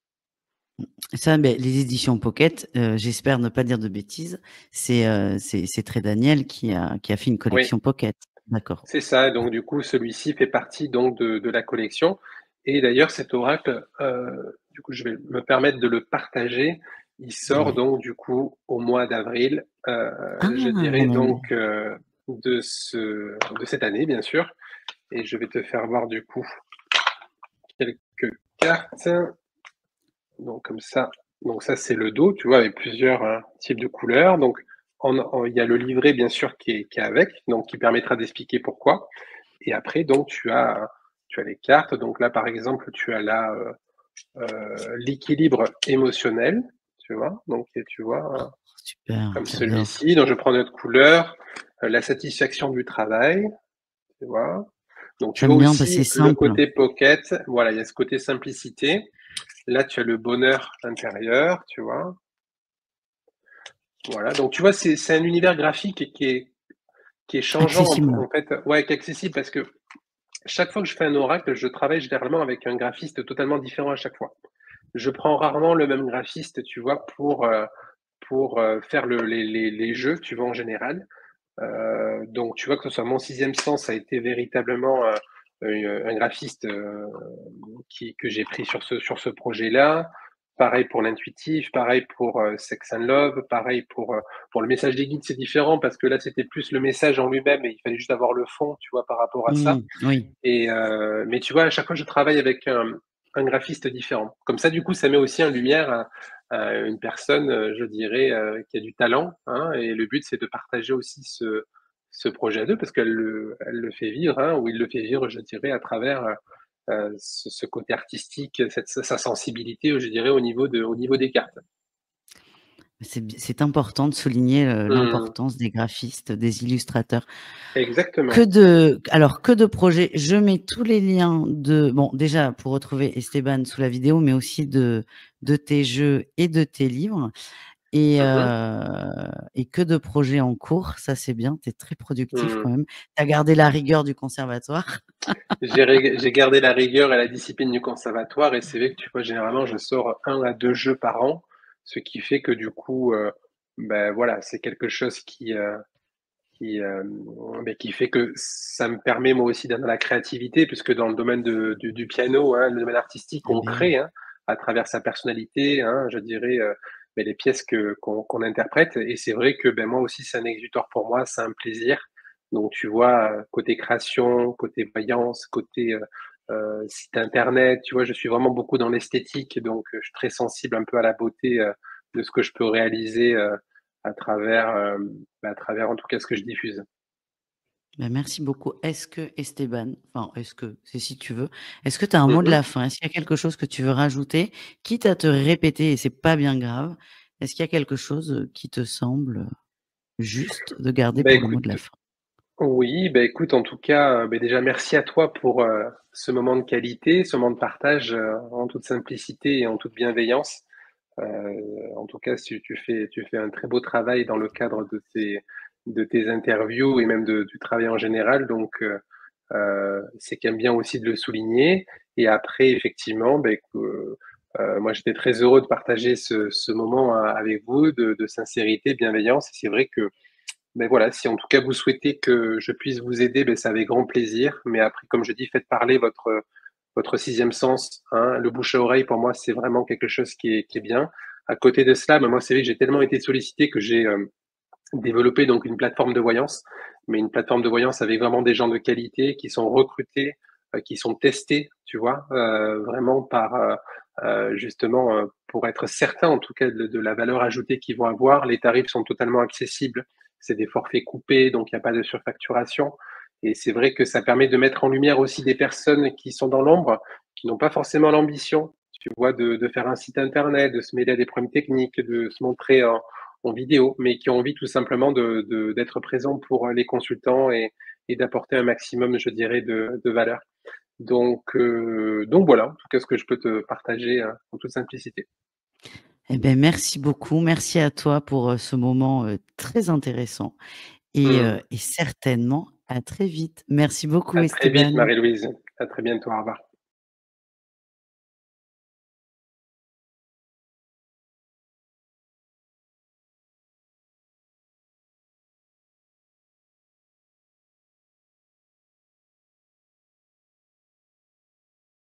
B: Ça, beh, les éditions Pocket, j'espère ne pas dire de bêtises, c'est Trait Daniel qui a fait une
A: Oui,
B: collection Pocket. D'accord.
A: c'est ça. Donc du coup, celui-ci fait partie donc de la collection. Et d'ailleurs, cet oracle, du coup, je vais me permettre de le partager. Il sort
B: Ouais.
A: donc du coup au mois d'avril,
B: Ah!
A: je dirais
B: On a une
A: donc de cette année, bien sûr. Et je vais te faire voir du coup quelques cartes. Donc comme ça, donc ça c'est le dos, tu vois, avec plusieurs types de couleurs. Donc il y a le livret bien sûr qui est avec, donc qui permettra d'expliquer pourquoi. Et après donc tu as les cartes. Donc là par exemple tu as là l'équilibre émotionnel, tu vois. Donc et tu vois
B: super,
A: comme
B: j'adore.
A: celui-ci. Donc je prends notre couleur, la satisfaction du travail, tu vois. Donc tu vois
B: J'aime bien parce que c'est
A: aussi le
B: simple.
A: côté pocket. Voilà, il y a ce côté simplicité. Là, tu as le bonheur intérieur, tu vois. Voilà, donc tu vois, c'est un univers graphique qui est changeant
B: Accessible.
A: en fait, ouais, qui est accessible parce que chaque fois que je fais un oracle, je travaille généralement avec un graphiste totalement différent à chaque fois. Je prends rarement le même graphiste, tu vois, pour faire les jeux, tu vois, en général. Donc, tu vois, que ce soit mon sixième sens, ça a été véritablement un graphiste que j'ai pris sur ce projet-là. Pareil pour l'intuitif, pareil pour Sex and Love, pareil pour le message des guides, c'est différent parce que là, c'était plus le message en lui-même et il fallait juste avoir le fond, tu vois, par rapport à ça.
B: Mmh, oui.
A: Mais tu vois, à chaque fois, je travaille avec un graphiste différent. Comme ça, du coup, ça met aussi en lumière une personne, je dirais, qui a du talent, hein, et le but, c'est de partager aussi ce projet à deux parce qu'elle le fait vivre, hein, ou il le fait vivre, je dirais, à travers ce côté artistique, sa sensibilité, je dirais, au niveau des cartes.
B: C'est important de souligner,
A: Mmh,
B: l'importance des graphistes, des illustrateurs.
A: exactement.
B: Que de projets. Je mets tous les liens bon, déjà pour retrouver Esteban sous la vidéo, mais aussi de tes jeux et de tes livres
A: Mmh
B: et que de projets en cours. Ça, c'est bien, tu es très productif
A: mh.
B: quand même. Tu as gardé la rigueur du conservatoire.
A: J'ai gardé la rigueur et la discipline du conservatoire et c'est vrai que tu vois, généralement, je sors 1 à 2 jeux par an, ce qui fait que du coup, voilà, c'est quelque chose qui fait que ça me permet moi aussi d'être dans la créativité, puisque dans le domaine du piano, hein, le domaine artistique,
B: Eh
A: on
B: beh, oui.
A: crée, hein, à travers sa personnalité, hein, je dirais, les pièces qu'on interprète. Et c'est vrai que moi aussi, c'est un exutoire pour moi, c'est un plaisir. Donc, tu vois, côté création, côté voyance, côté site internet, tu vois, je suis vraiment beaucoup dans l'esthétique, donc je suis très sensible un peu à la beauté de ce que je peux réaliser à travers, à travers en tout cas ce que je diffuse.
B: Bah, merci beaucoup. Est-ce que Esteban, enfin, est-ce que, c'est si tu veux, est-ce que tu as un mot de
A: Mmh.
B: la fin? Est-ce qu'il y a quelque chose que tu veux rajouter? Quitte à te répéter et c'est pas bien grave, est-ce qu'il y a quelque chose, qui te semble, juste de garder pour le mot
A: Écoute,
B: de la fin?
A: oui, écoute, en tout cas, déjà merci à toi pour, ce moment de qualité, ce moment de partage, en toute simplicité et en toute bienveillance. En tout cas, tu fais un très beau travail dans le cadre de tes interviews et même du travail en général, donc c'est quand même bien aussi de le souligner. Et après effectivement, moi j'étais très heureux de partager ce moment avec vous de sincérité, bienveillance. Et c'est vrai que voilà, si en tout cas vous souhaitez que je puisse vous aider, c'est avec grand plaisir. Mais après, comme je dis, faites parler votre sixième sens, hein. Le bouche à oreille, pour moi, c'est vraiment quelque chose qui est bien. À côté de cela, moi, c'est vrai que j'ai tellement été sollicité que j'ai développé donc une plateforme de voyance, mais une plateforme de voyance avec vraiment des gens de qualité qui sont recrutés, qui sont testés, tu vois, vraiment par justement pour être certain en tout cas de la valeur ajoutée qu'ils vont avoir. Les tarifs sont totalement accessibles, c'est des forfaits coupés, donc il n'y a pas de surfacturation. Et c'est vrai que ça permet de mettre en lumière aussi des personnes qui sont dans l'ombre, qui n'ont pas forcément l'ambition, tu vois, de faire un site internet, de se mêler à des problèmes techniques, de se montrer en vidéo, mais qui ont envie tout simplement d'être présents pour les consultants et d'apporter un maximum, je dirais, de valeur. Donc voilà, en tout cas, ce que je peux te partager en toute simplicité.
B: Eh beh, merci beaucoup. Merci à toi pour, ce moment, très intéressant et certainement à très vite. Merci beaucoup
A: À très vite,
B: Esteban.
A: Marie-Louise. À très bientôt. Au revoir.